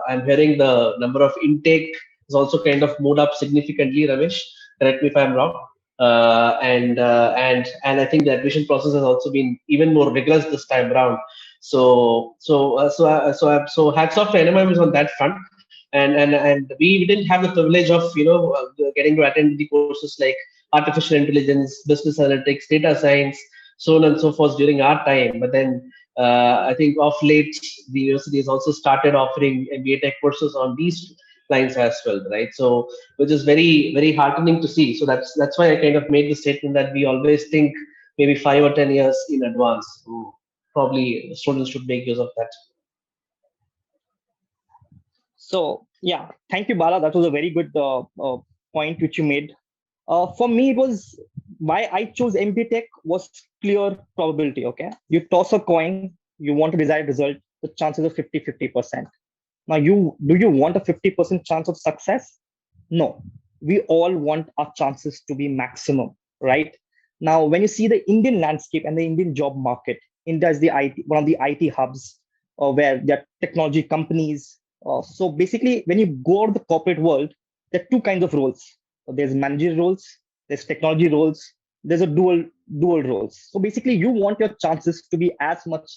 S3: I'm hearing the number of intake is also kind of moved up significantly. Ramesh, correct me if I'm wrong. And I think the admission process has also been even more rigorous this time around. So hats off to NMIMS on that front. And we didn't have the privilege of getting to attend the courses like artificial intelligence, business analytics, data science, so on and so forth during our time. But then I think of late the university has also started offering MBA Tech courses on these lines as well, right? So which is very very heartening to see. So that's why I kind of made the statement that we always think maybe 5 or 10 years in advance. Probably students should make use of that.
S5: So yeah, thank you, Bala. That was a very good point which you made. For me, it was why I chose MB Tech was clear probability. Okay, you toss a coin, you want a desired result. The chances are 50-50%. Now, do you want a 50% chance of success? No, we all want our chances to be maximum, right? Now, when you see the Indian landscape and the Indian job market, India is one of the IT hubs where there are technology companies. So basically, when you go out of the corporate world, there are two kinds of roles. There's managerial roles, there's technology roles, there's a dual roles. So basically, you want your chances to be as much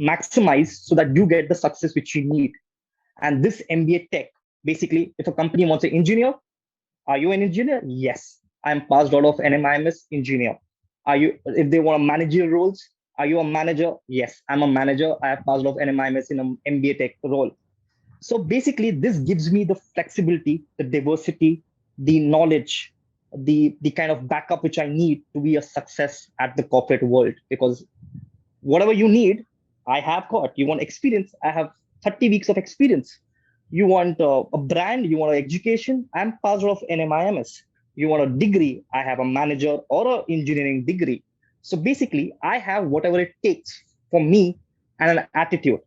S5: maximized so that you get the success which you need. And this MBA Tech, basically, if a company wants an engineer, are you an engineer? Yes, I'm passed out of NMIMS engineer. If they want managerial roles, are you a manager? Yes, I'm a manager. I have passed off NMIMS in an MBA Tech role. So basically, this gives me the flexibility, the diversity, the knowledge, the kind of backup which I need to be a success at the corporate world. Because whatever you need, I have got. You want experience? I have 30 weeks of experience. You want a brand, you want an education, I'm pastor of NMIMS. You want a degree, I have a manager or an engineering degree. So basically, I have whatever it takes for me and an attitude.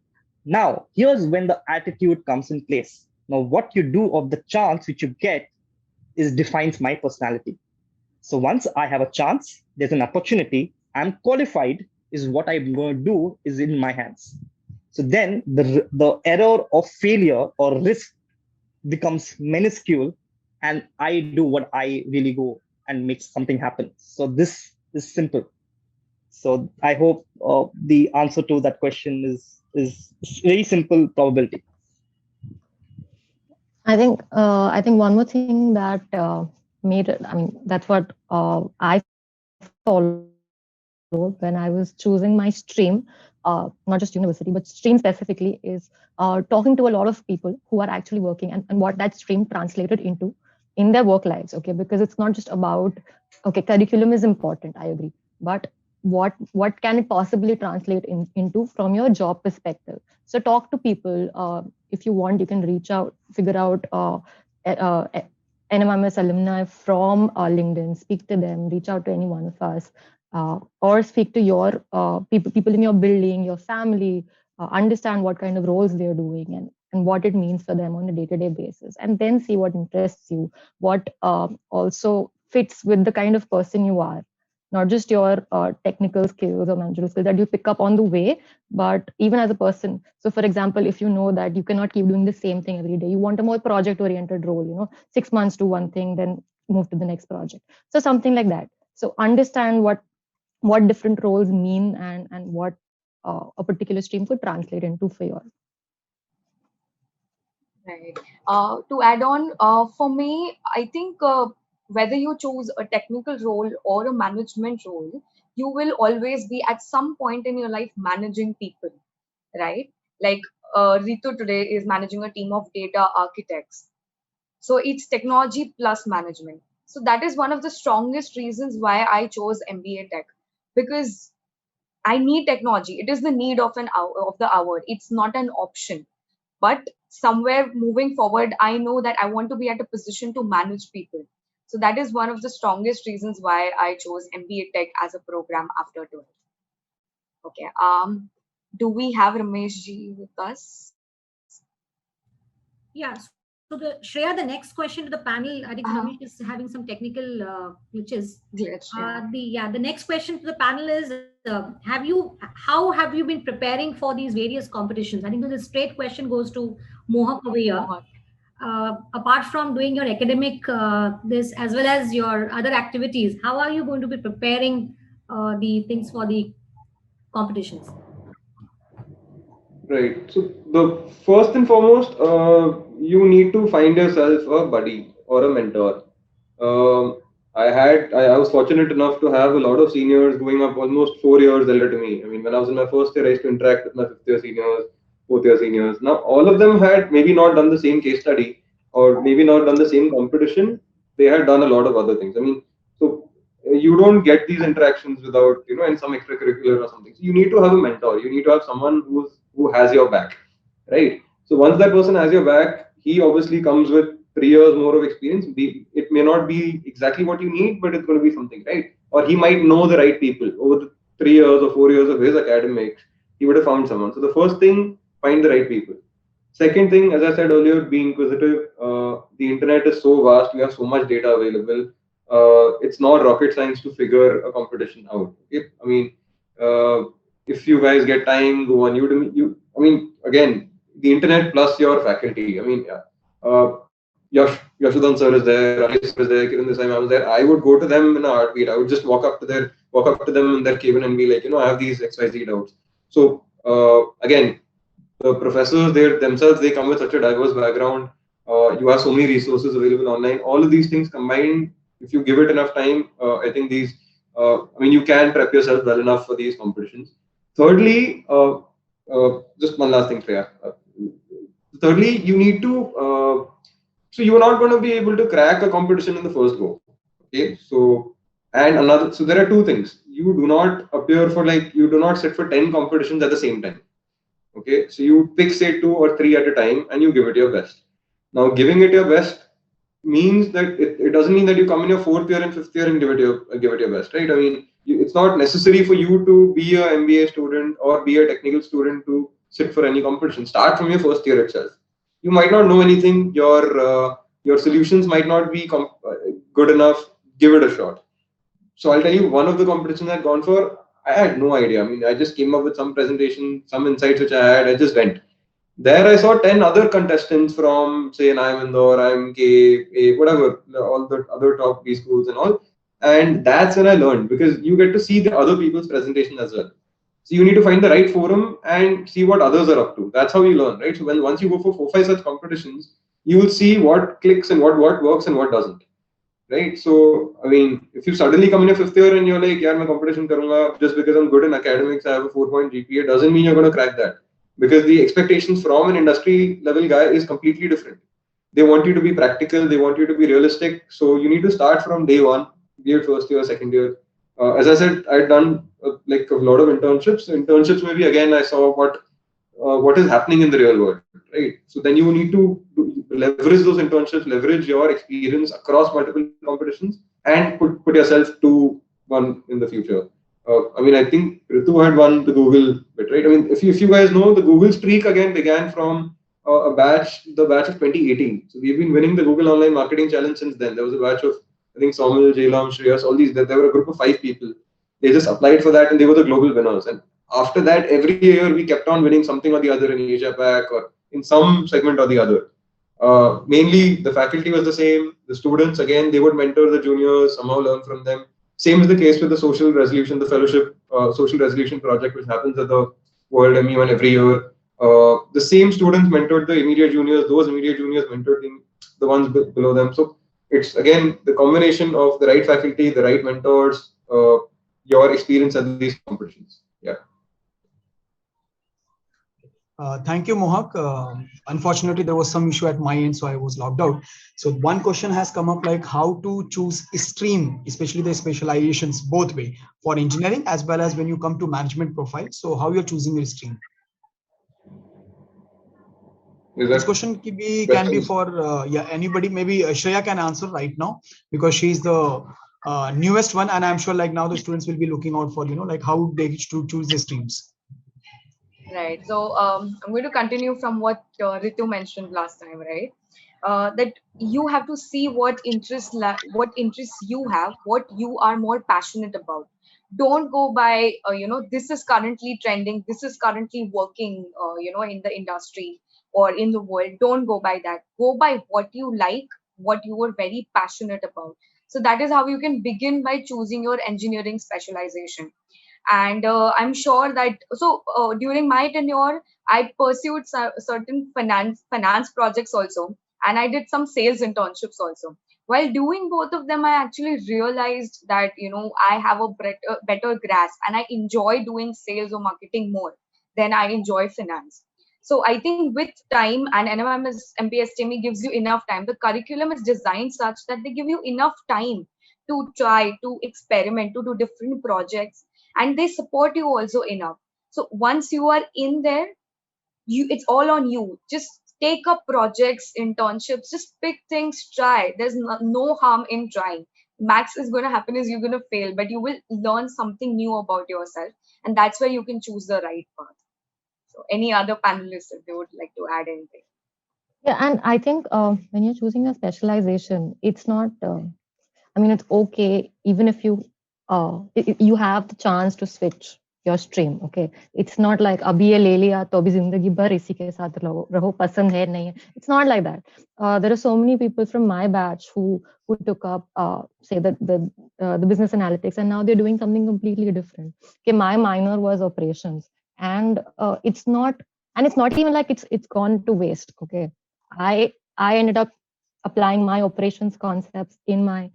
S5: Now, here's when the attitude comes in place. Now, what you do of the chance which you get is defines my personality. So once I have a chance, there's an opportunity, I'm qualified, is what I'm going to do is in my hands. So then the error of failure or risk becomes minuscule, and I do what I really go and make something happen. So this is simple. So I hope the answer to that question is very simple probability.
S6: I think one more thing that made it. I mean, that's what I followed when I was choosing my stream. Not just university, but stream specifically is talking to a lot of people who are actually working and what that stream translated into in their work lives. Okay, because it's not just about okay, curriculum is important. I agree, but what can it possibly translate into from your job perspective? So talk to people. If you want, you can reach out, figure out uh, NMIMS alumni from LinkedIn, speak to them, reach out to any one of us, or speak to your people in your building, your family, understand what kind of roles they're doing and what it means for them on a day-to-day basis, and then see what interests you, what also fits with the kind of person you are, not just your technical skills or managerial skills that you pick up on the way, but even as a person. So for example, if you know that you cannot keep doing the same thing every day, you want a more project oriented role, 6 months do one thing, then move to the next project. So something like that. So understand what different roles mean and what a particular stream could translate into for you.
S2: Right. To add on, for me, I think whether you choose a technical role or a management role, you will always be at some point in your life managing people, right? Like Ritu today is managing a team of data architects. So it's technology plus management. So that is one of the strongest reasons why I chose MBA Tech, because I need technology. It is the need of an hour of the hour. It's not an option. But somewhere moving forward, I know that I want to be at a position to manage people. So that is one of the strongest reasons why I chose MBA Tech as a program after 12. Okay. Do we have Ramesh ji with us?
S7: Yeah. So Shreya, the next question to the panel, I think Ramesh is having some technical glitches.
S2: Glitch, yeah.
S7: The next question to the panel is: how have you been preparing for these various competitions? I think the straight question goes to Mohak over here.
S2: Mohak.
S7: Apart from doing your academic this as well as your other activities, how are you going to be preparing the things for the competitions?
S4: Right. So the first and foremost, you need to find yourself a buddy or a mentor. I was fortunate enough to have a lot of seniors going up almost 4 years elder to me. I mean, when I was in my first year, I used to interact with my fifth year seniors, fourth year seniors. Now, all of them had maybe not done the same case study or maybe not done the same competition. They had done a lot of other things. I mean, so you don't get these interactions without, in some extracurricular or something. So you need to have a mentor. You need to have someone who has your back, right? So once that person has your back, he obviously comes with 3 years more of experience. It may not be exactly what you need, but it's going to be something, right? Or he might know the right people over the 3 years or 4 years of his academics. He would have found someone. So the first thing, find the right people. Second thing, as I said earlier, be inquisitive. The internet is so vast. We have so much data available. It's not rocket science to figure a competition out. I mean, uh, if you guys get time, go on Udemy. I mean, again, the internet plus your faculty. I mean, yeah. Yashodhan sir is there, Rajesh sir is there, Kiran Desai ma'am is there. I would go to them in a heartbeat. I would just walk up to them in their cabin and be like, I have these XYZ doubts. So again, the professors they themselves they come with such a diverse background. You have so many resources available online. All of these things combined, if you give it enough time, I think I mean, you can prep yourself well enough for these competitions. Thirdly, just one last thing, Freya. Thirdly, you need to. So you're not going to be able to crack a competition in the first go. Okay, so and another. So there are two things. You do not appear for you do not sit for 10 competitions at the same time. Okay, so you pick say 2 or 3 at a time and you give it your best. Now, giving it your best means that it doesn't mean that you come in your 4th year and 5th year and give it your best, right? I mean, it's not necessary for you to be a MBA student or be a technical student to sit for any competition. Start from your 1st year itself. You might not know anything. Your solutions might not be good enough. Give it a shot. So I'll tell you, one of the competitions I'd gone for, I had no idea. I mean, I just came up with some presentation, some insights which I had. I just went. There I saw 10 other contestants from, say, NIMS Indore, IMK, whatever, all the other top B schools and all. And that's when I learned, because you get to see the other people's presentation as well. So you need to find the right forum and see what others are up to. That's how you learn, right? So once you go for 4, 5 such competitions, you will see what clicks and what works and what doesn't. Right? So, I mean, if you suddenly come in your 5th year and you're like, yeah, I'm a competition karunga just because I'm good in academics, I have a 4-point GPA, doesn't mean you're going to crack that. Because the expectations from an industry level guy is completely different. They want you to be practical, they want you to be realistic. So, you need to start from day one, be it 1st year, 2nd year. As I said, I'd done like a lot of internships. Internships, maybe again, I saw what is happening in the real world, right? So then you need to leverage those internships, leverage your experience across multiple competitions, and put yourself to one in the future. I mean, I think Ritu had won the Google bit, right? I mean, if you guys know, the Google streak again began from the batch of 2018. So we've been winning the Google Online Marketing Challenge since then. There was a batch of, I think, Saumil, Jailam, Shreyas, all these. There were a group of 5 people. They just applied for that and they were the global winners. And after that, every year we kept on winning something or the other in Asia Pac or in some segment or the other. Mainly the faculty was the same. The students, again, they would mentor the juniors, somehow learn from them. Same is the case with the social resolution, the fellowship social resolution project, which happens at the World ME1 every year. The same students mentored the immediate juniors, those immediate juniors mentored the ones below them. So it's again the combination of the right faculty, the right mentors, your experience at these competitions. Yeah.
S1: Thank you, Mohak. Unfortunately, there was some issue at my end, so I was logged out. So one question has come up like how to choose stream, especially the specializations both way for engineering as well as when you come to management profile. So how you're choosing your stream? This question can be for anybody. Maybe Shreya can answer right now because she's the newest one, and I'm sure like now the students will be looking out for like how they choose the streams.
S2: Right. So I'm going to continue from what Ritu mentioned last time, right? That you have to see what interests you have, what you are more passionate about. Don't go by this is currently trending, this is currently working in the industry or in the world. Don't go by that. Go by what you like, what you are very passionate about. So that is how you can begin by choosing your engineering specialization. And I'm sure that during my tenure I pursued certain finance projects also, and I did some sales internships also. While doing both of them, I actually realized that I have a better grasp and I enjoy doing sales or marketing more than I enjoy finance. So I think with time, and NMIMS MPSTME gives you enough time. The curriculum is designed such that they give you enough time to try, to experiment, to do different projects, and they support you also enough. So once you are in there, it's all on you. Just take up projects, internships, just pick things, try. There's no harm in trying. Max is going to happen is you're going to fail, but you will learn something new about yourself, and that's where you can choose the right path. So any other panelists, if they would like to add anything?
S6: Yeah, and I think when you're choosing a specialization, it's not. I mean, it's okay even if you have the chance to switch your stream. Okay, it's not like abhi ye le liya to abhi zindagi bhar isi ke saath raho pasand hai nahi hai. It's not like that. There are so many people from my batch who took up say the business analytics, and now they're doing something completely different. Okay, my minor was operations, and it's not even like it's gone to waste. Okay, I ended up applying my operations concepts in my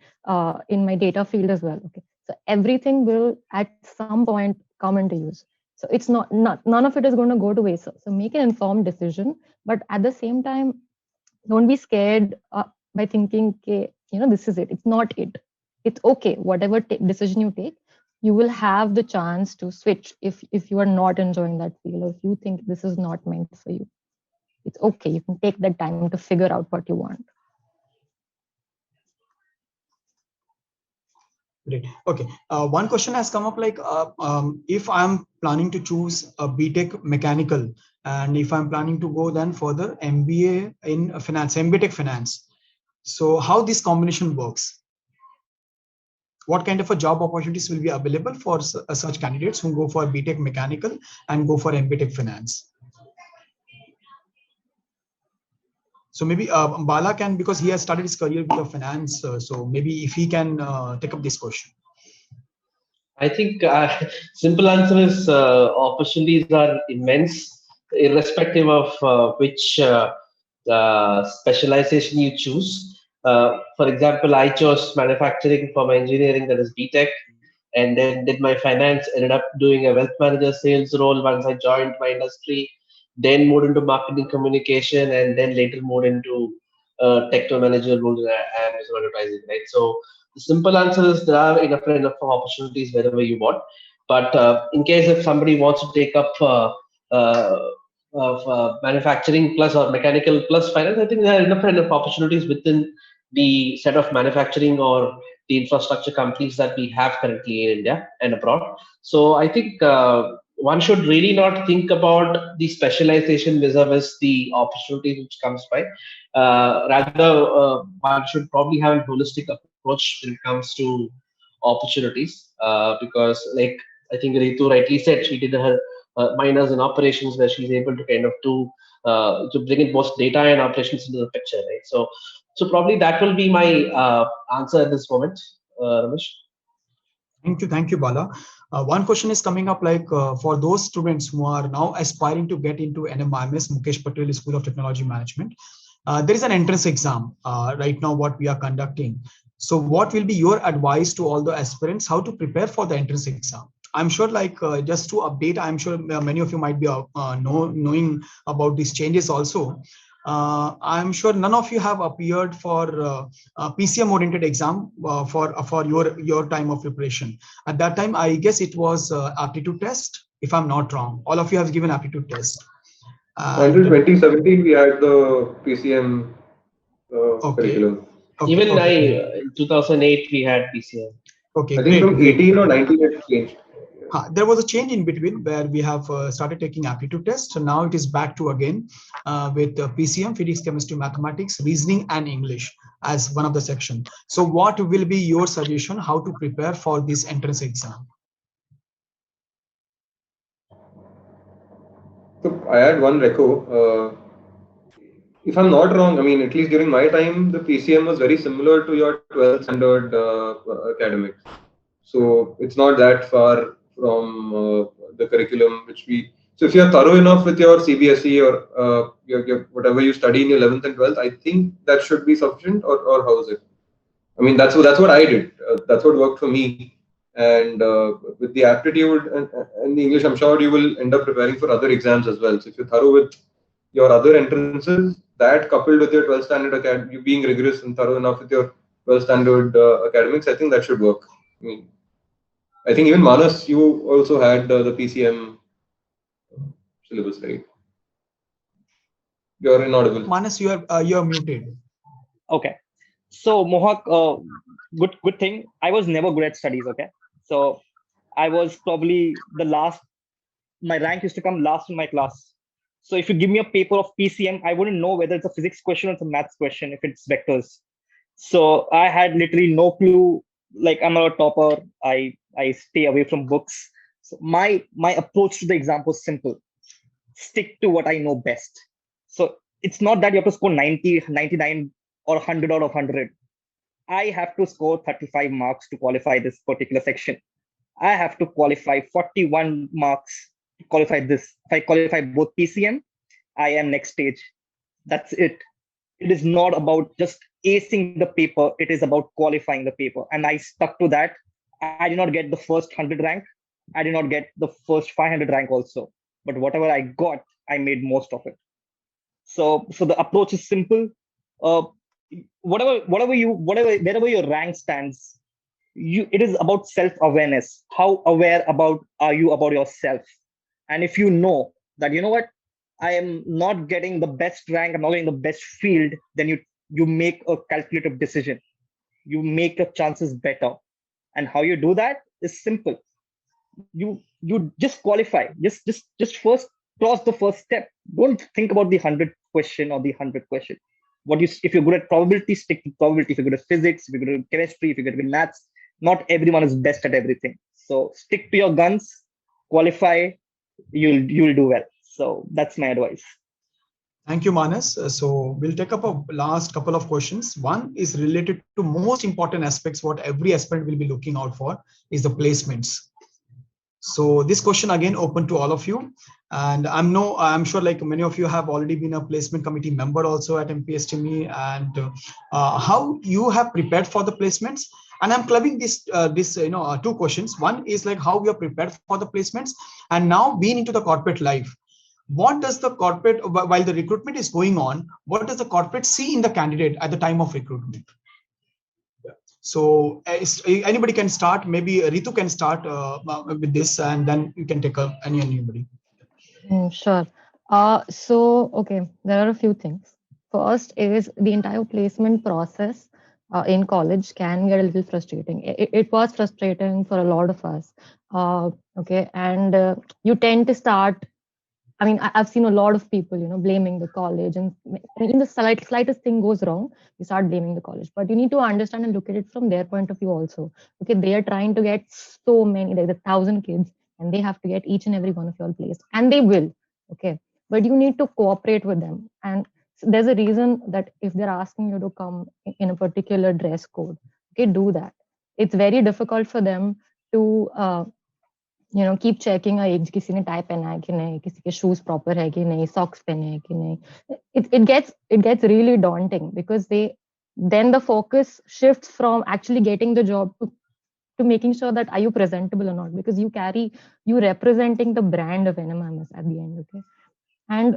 S6: data field as well. Okay, so everything will at some point come into use. So it's not none of it is going to go to waste. So make an informed decision, but at the same time, don't be scared by thinking, okay, this is it. It's not it. It's okay. Whatever decision you take, you will have the chance to switch if you are not enjoying that field, or if you think this is not meant for you. It's okay. You can take that time to figure out what you want.
S1: Great. Okay. One question has come up like, if I'm planning to choose a BTech mechanical, and if I'm planning to go then further MBA in finance, MBTech finance. So how this combination works? What kind of a job opportunities will be available for such candidates who go for BTech mechanical and go for MBTech finance? So maybe Bala can, because he has started his career with the finance. So maybe if he can take up this question.
S3: I think simple answer is opportunities are immense, irrespective of which specialization you choose. For example, I chose manufacturing for my engineering, that is BTech, and then did my finance. Ended up doing a wealth manager sales role once I joined my industry. Then moved into marketing communication, and then later moved into techno manager role in Amazon advertising. Right, so the simple answer is there are enough opportunities wherever you want. But in case if somebody wants to take up uh, manufacturing plus or mechanical plus finance, I think there are enough opportunities within the set of manufacturing or the infrastructure companies that we have currently in India and abroad. So I think one should really not think about the specialization vis-a-vis the opportunity which comes by. Rather, one should probably have a holistic approach when it comes to opportunities, because like I think Ritu rightly said, she did her minors in operations where she's able to kind of do to bring in both data and operations into the picture, right? So probably that will be my answer at this moment, Ramesh.
S1: Thank you, Bala. One question is coming up like, for those students who are now aspiring to get into NMIMS, Mukesh Patel School of Technology Management, there is an entrance exam right now what we are conducting. So what will be your advice to all the aspirants how to prepare for the entrance exam? I'm sure like just to update, I'm sure many of you might be knowing about these changes also. I'm sure none of you have appeared for PCM oriented exam for your time of preparation. At that time, I guess it was aptitude test, if I'm not wrong. All of you have given aptitude test.
S4: Until 2017, we had the PCM
S1: Okay.
S4: curriculum.
S1: Okay.
S3: Even
S1: Okay.
S3: in 2008 we had PCM.
S1: Okay.
S4: I think
S1: Great.
S4: from
S1: Great.
S4: 18 or 19 it changed.
S1: There was a change in between where we have started taking aptitude tests. So now it is back to again with PCM, physics, chemistry, mathematics, reasoning, and English as one of the section. So what will be your suggestion how to prepare for this entrance exam?
S4: So I had one reco. If I'm not wrong, I mean, at least during my time, the PCM was very similar to your 12th standard academics. So it's not that far from the curriculum which we. So if you're thorough enough with your CBSE or your whatever you study in your 11th and 12th, I think that should be sufficient. Or how is it? I mean, that's what I did. That's what worked for me. And with the aptitude and the English, I'm sure you will end up preparing for other exams as well. So if you're thorough with your other entrances, that coupled with your 12th standard you being rigorous and thorough enough with your 12th standard academics, I think that should work. I mean, I think even Manas, you also had the PCM syllabus, right? You're inaudible.
S1: Manas, you are muted.
S5: Okay. So Mohak, good thing. I was never good at studies. Okay. So I was probably the last. My rank used to come last in my class. So if you give me a paper of PCM, I wouldn't know whether it's a physics question or it's a maths question if it's vectors. So I had literally no clue. Like I'm not a topper. I stay away from books. So my approach to the exam was simple. Stick to what I know best. So it's not that you have to score 90, 99 or 100 out of 100. I have to score 35 marks to qualify this particular section. I have to qualify 41 marks to qualify this. If I qualify both PCM, I am next stage. That's it. It is not about just acing the paper. It is about qualifying the paper. And I stuck to that. I did not get the first 100 rank. I did not get the first 500 rank also. But whatever I got, I made most of it. So the approach is simple. Wherever your rank stands, It is about self-awareness. How aware about are you about yourself? And if you know that, you know what, I am not getting the best rank, I'm not getting the best field, then you make a calculative decision. You make your chances better. And how you do that is simple. You just qualify. Just first cross the first step. Don't think about the 100 question or the 100 question. If you're good at probability, stick to probability. If you're good at physics, if you're good at chemistry, if you're good at maths, not everyone is best at everything. So stick to your guns, qualify, you'll do well. So that's my advice.
S1: Thank you, Manas. So we'll take up a last couple of questions. One is related to most important aspects, what every aspirant will be looking out for is the placements. So this question again open to all of you, and I'm sure like many of you have already been a placement committee member also at MPSTME, and how you have prepared for the placements. And I'm clubbing this two questions. One is like how we are prepared for the placements, and now being into the corporate life. What does the corporate, while the recruitment is going on, what does the corporate see in the candidate at the time of recruitment? So anybody can start. Maybe Ritu can start with this, and then you can take anybody.
S6: Sure. Okay, there are a few things. First is the entire placement process in college can get a little frustrating. It was frustrating for a lot of us. Okay, and you tend to start. I mean, I've seen a lot of people, blaming the college, and in the slightest thing goes wrong, you start blaming the college. But you need to understand and look at it from their point of view also. Okay, they are trying to get so many, like 1,000 kids, and they have to get each and every one of you all placed, and they will. Okay, but you need to cooperate with them, and there's a reason that if they're asking you to come in a particular dress code, okay, do that. It's very difficult for them to keep checking किसी ने tie पहना है कि नहीं, किसी के shoes proper है कि नहीं, socks पहने हैं कि नहीं. It gets really daunting, because then the focus shifts from actually getting the job to making sure that are you presentable or not, because you representing the brand of NMIMS at the end. Okay, and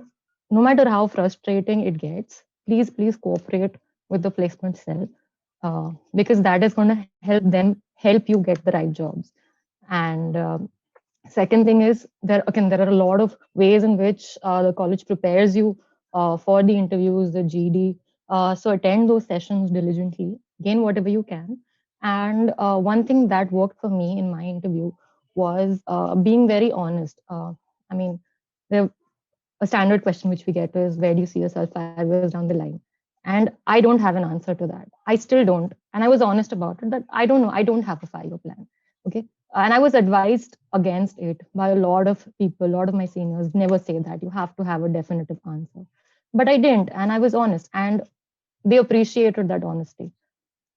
S6: no matter how frustrating it gets, please cooperate with the placement cell, because that is going to help you get the right jobs. And second thing is, there are a lot of ways in which the college prepares you for the interviews, the GD. So attend those sessions diligently, gain whatever you can. And one thing that worked for me in my interview was being very honest. I mean, a standard question which we get is, where do you see yourself 5 years down the line? And I don't have an answer to that. I still don't. And I was honest about it, that I don't know. I don't have a 5-year plan. Okay. And I was advised against it by a lot of people. A lot of my seniors never say that you have to have a definitive answer. But I didn't. And I was honest. And they appreciated that honesty.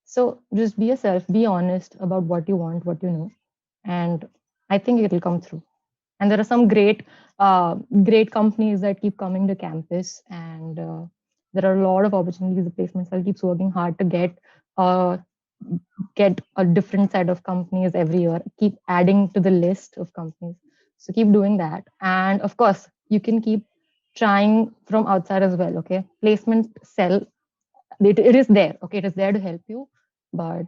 S6: So just be yourself, be honest about what you want, what you know. And I think it will come through. And there are some great companies that keep coming to campus, and there are a lot of opportunities. The placement cell keeps working hard to get a different set of companies every year, keep adding to the list of companies. So keep doing that. And of course, you can keep trying from outside as well. Okay, placement cell, it is there. Okay, it is there to help you, but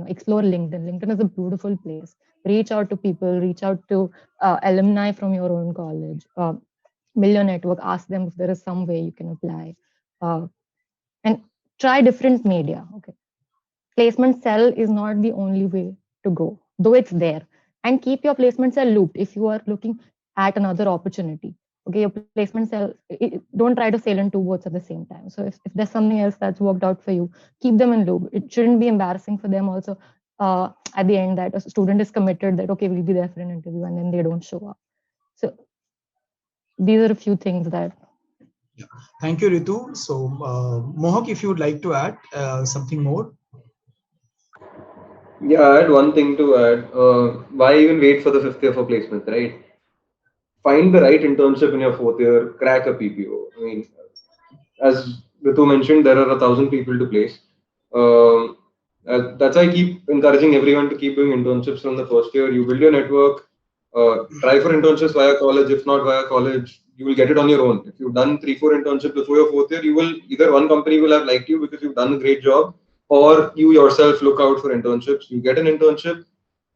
S6: explore LinkedIn. LinkedIn is a beautiful place. Reach out to people, reach out to alumni from your own college, build your network, ask them if there is some way you can apply, and try different media. Okay, placement cell is not the only way to go, though it's there. And keep your placement cell looped if you are looking at another opportunity. Okay, your placement cell, don't try to sail in 2 boats at the same time. So if there's something else that's worked out for you, keep them in loop. It shouldn't be embarrassing for them also at the end that a student is committed that, okay, we'll be there for an interview, and then they don't show up. So these are a few things that.
S1: Yeah. Thank you, Ritu. So Mohak, if you would like to add something more.
S4: Yeah, I had one thing to add. Why even wait for the 5th year for placement, right? Find the right internship in your 4th year, crack a PPO. I mean, as Ritu mentioned, there are 1,000 people to place. That's why I keep encouraging everyone to keep doing internships from the 1st year. You build your network, try for internships via college. If not via college, you will get it on your own. If you've done 3-4 internships before your 4th year, you will either one company will have liked you because you've done a great job, or you yourself look out for internships. You get an internship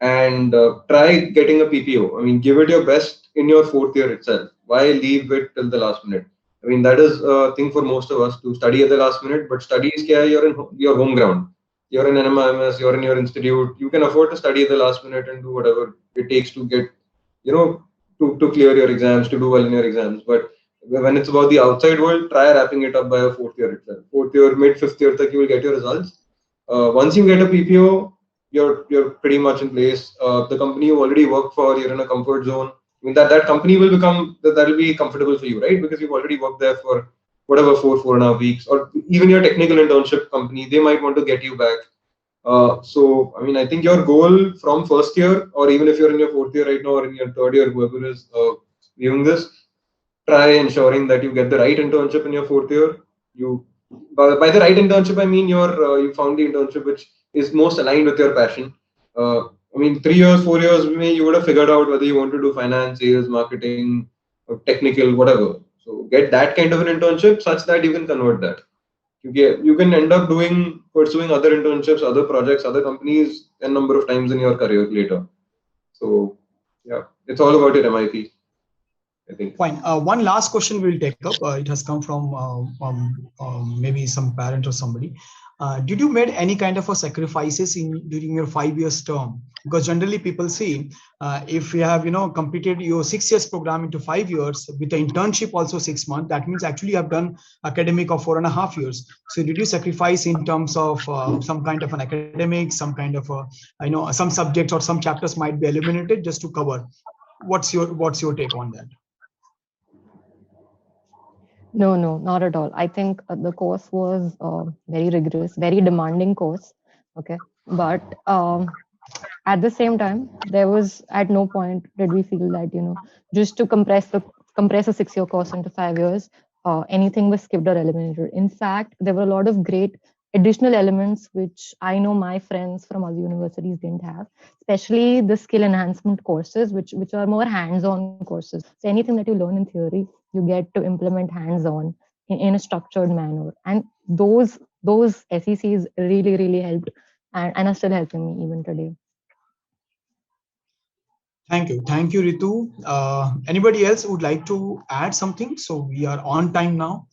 S4: and try getting a PPO. I mean, give it your best in your fourth year itself. Why leave it till the last minute? I mean, that is a thing for most of us to study at the last minute. But studies, you're in your home ground. You're in NMIMS. You're in your institute. You can afford to study at the last minute and do whatever it takes to get, to clear your exams, to do well in your exams. But when it's about the outside world, try wrapping it up by a fourth year itself. Fourth year, mid fifth year, you will get your results. Once you get a PPO, you're pretty much in place. The company you already work for, you're in a comfort zone. I mean that company will become that'll be comfortable for you, right? Because you've already worked there for whatever 4.5 weeks, or even your technical internship company, they might want to get you back. So I mean, I think your goal from first year, or even if you're in your fourth year right now, or in your third year, whoever is viewing this, try ensuring that you get the right internship in your fourth year. You by the right internship, I mean you found the internship which is most aligned with your passion. I mean, 3 years, 4 years, maybe you would have figured out whether you want to do finance, sales, marketing, or technical, whatever. So get that kind of an internship such that you can convert that. You can end up pursuing other internships, other projects, other companies a number of times in your career later. So yeah, it's all about your MIP, I think.
S1: Fine. One last question we'll take up. It has come from maybe some parent or somebody. Did you made any kind of a sacrifices during your 5 years term? Because generally people see if you have completed your 6 years program into 5 years with the internship also 6 months, that means actually you have done academic of 4.5 years. So did you sacrifice in terms of some kind of an academic, some kind of some subjects or some chapters might be eliminated just to cover? What's your take on that?
S6: No, not at all. I think the course was very rigorous, very demanding course. Okay. But at the same time, there was at no point did we feel that, just to compress a 6 year course into 5 years, anything was skipped or eliminated. In fact, there were a lot of great additional elements which I know my friends from other universities didn't have, especially the skill enhancement courses, which are more hands-on courses. So anything that you learn in theory, you get to implement hands-on in a structured manner. And those SECs really helped and are still helping me even today.
S1: Thank you, Ritu. Anybody else would like to add something? So we are on time now.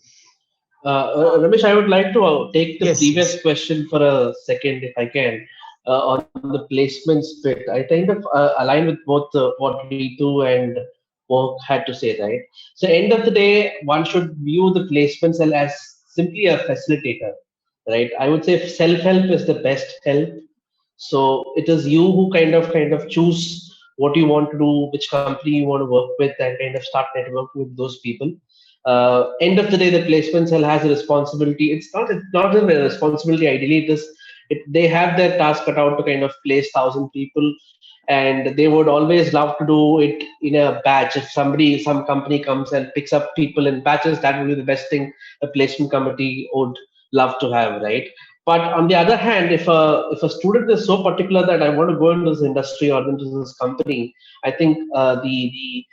S3: Ramesh, I would like to take the
S1: Yes,
S3: previous
S1: yes.
S3: question for a second, if I can, on the placements bit. I kind of align with both what Ritu and Mo had to say, right? So, end of the day, one should view the placement cell as simply a facilitator, right? I would say self-help is the best help. So it is you who kind of choose what you want to do, which company you want to work with, and kind of start networking with those people. End of the day, the placement cell has a responsibility. It's not a responsibility. Ideally, they have their task cut out to kind of place 1,000 people, and they would always love to do it in a batch. If some company comes and picks up people in batches, that would be the best thing a placement committee would love to have, right? But on the other hand, if a student is so particular that I want to go into this industry or into this company, I think the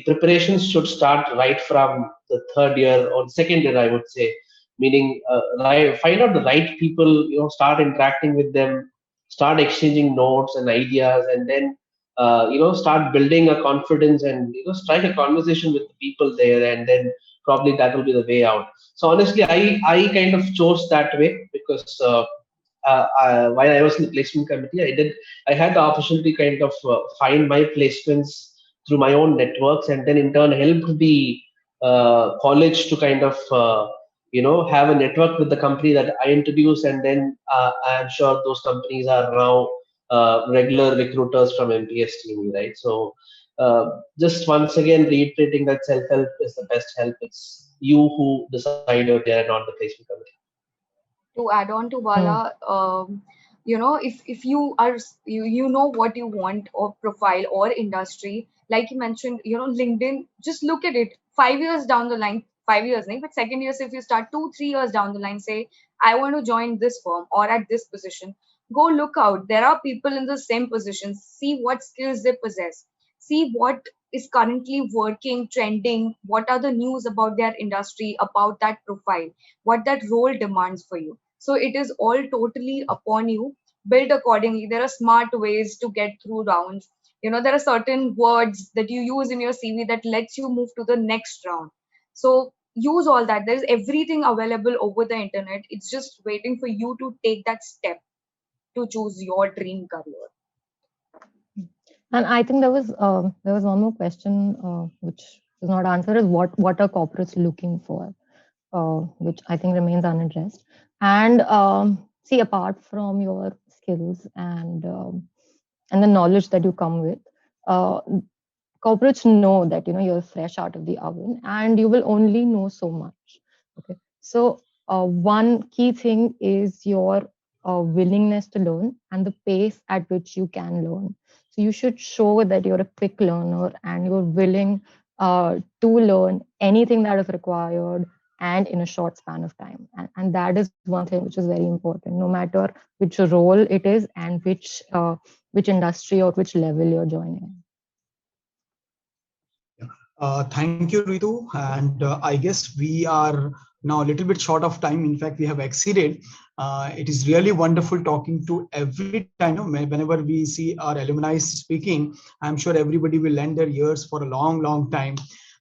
S3: preparations should start right from the third year or second year, I would say. Meaning, find out the right people, start interacting with them, start exchanging notes and ideas, and then start building a confidence and strike a conversation with the people there, and then probably that will be the way out. So honestly, I kind of chose that way because while I was in the placement committee, I had the opportunity to kind of find my placements through my own networks, and then in turn helped the college to kind of have a network with the company that I introduced, and then I am sure those companies are now regular recruiters from MPSTME, right? So just once again reiterating that self-help is the best help. It's you who decide you're there, not the placement committee.
S2: To add on to
S6: Hmm.
S2: Bala, if you are you know what you want or profile or industry, like you mentioned, LinkedIn, just look at it 5 years down the line, 5 years, nahi, but second years, if you start 2-3 years down the line, say, I want to join this firm or at this position, go look out. There are people in the same position. See what skills they possess. See what is currently working, trending, what are the news about their industry, about that profile, what that role demands for you. So it is all totally upon you. Build accordingly. There are smart ways to get through rounds. There are certain words that you use in your CV that lets you move to the next round. So use all that. There's everything available over the internet. It's just waiting for you to take that step to choose your dream career.
S6: And I think there was one more question which was not answered, is what are corporates looking for, which I think remains unaddressed. And see, apart from your skills and the knowledge that you come with, uh, corporates know that you're fresh out of the oven and you will only know so much. Okay, so one key thing is your willingness to learn and the pace at which you can learn. So you should show that you're a quick learner and you're willing to learn anything that is required and in a short span of time. And that is one thing which is very important, no matter which role it is and which industry or which level you're joining.
S1: Thank you, Ritu. And I guess we are now a little bit short of time. In fact, we have exceeded. It is really wonderful talking to every time. Whenever we see our alumni speaking, I'm sure everybody will lend their ears for a long, long time,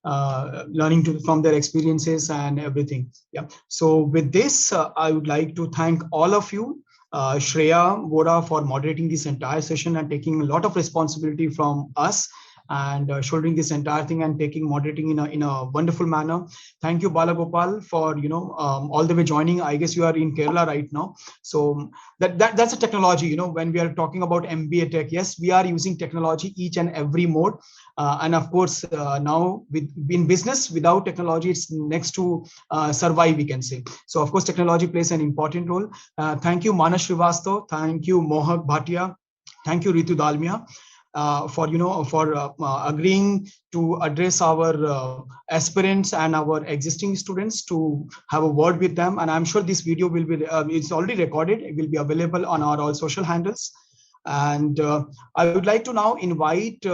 S1: learning from their experiences and everything. Yeah. So with this, I would like to thank all of you. Shreya Vora for moderating this entire session and taking a lot of responsibility from us and shouldering this entire thing and moderating in a wonderful manner. Thank you, Balagopal, for all the way joining. I guess you are in Kerala right now, so that's a technology. When we are talking about MBA Tech, yes, we are using technology each and every mode, and of course now in business, without technology, it's next to survive, we can say. So of course, technology plays an important role. Thank you, Manas Srivastav. Thank you, Mohak Bhatia. Thank you, Ritu Dalmia. For agreeing to address our aspirants and our existing students, to have a word with them. And I'm sure this video will be it's already recorded. It will be available on our all social handles. And I would like to now invite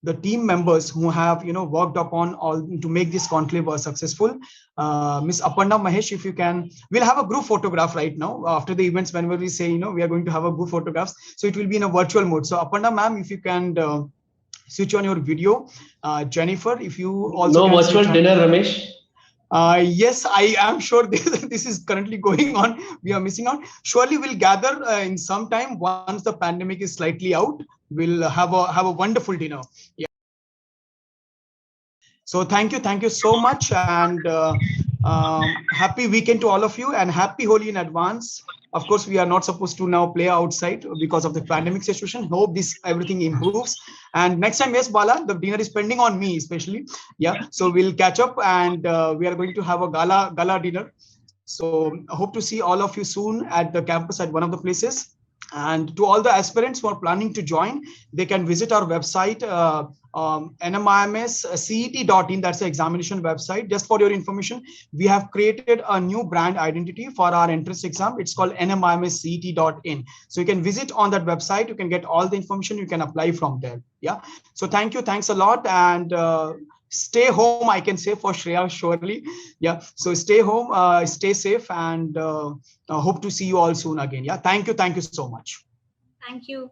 S1: the team members who have worked upon all to make this conclave successful. Miss Aparna Mahesh, if you can, we'll have a group photograph right now after the events. Whenever we say we are going to have a group photographs, so it will be in a virtual mode. So Aparna ma'am, if you can switch on your video. Jennifer, if you also
S3: no
S1: can
S3: virtual
S1: switch on.
S3: dinner, Ramesh.
S1: Yes, I am sure this is currently going on. We are missing out. Surely we'll gather in some time once the pandemic is slightly out. We'll have a wonderful dinner. Yeah. So thank you so much, and happy weekend to all of you, and happy Holi in advance. Of course, we are not supposed to now play outside because of the pandemic situation. Hope this everything improves. And next time, yes, Bala, the dinner is pending on me, especially. Yeah, so we'll catch up, and we are going to have a gala dinner. So I hope to see all of you soon at the campus at one of the places. And to all the aspirants who are planning to join, they can visit our website, NMIMS.CET.in. That's the examination website. Just for your information, we have created a new brand identity for our entrance exam. It's called NMIMS.CET.in. So you can visit on that website. You can get all the information. You can apply from there. Yeah. So thank you. Thanks a lot. And stay home, I can say, for Shreya, surely. Yeah. So stay home, stay safe, and hope to see you all soon again. Yeah. Thank you. Thank you so much.
S7: Thank you.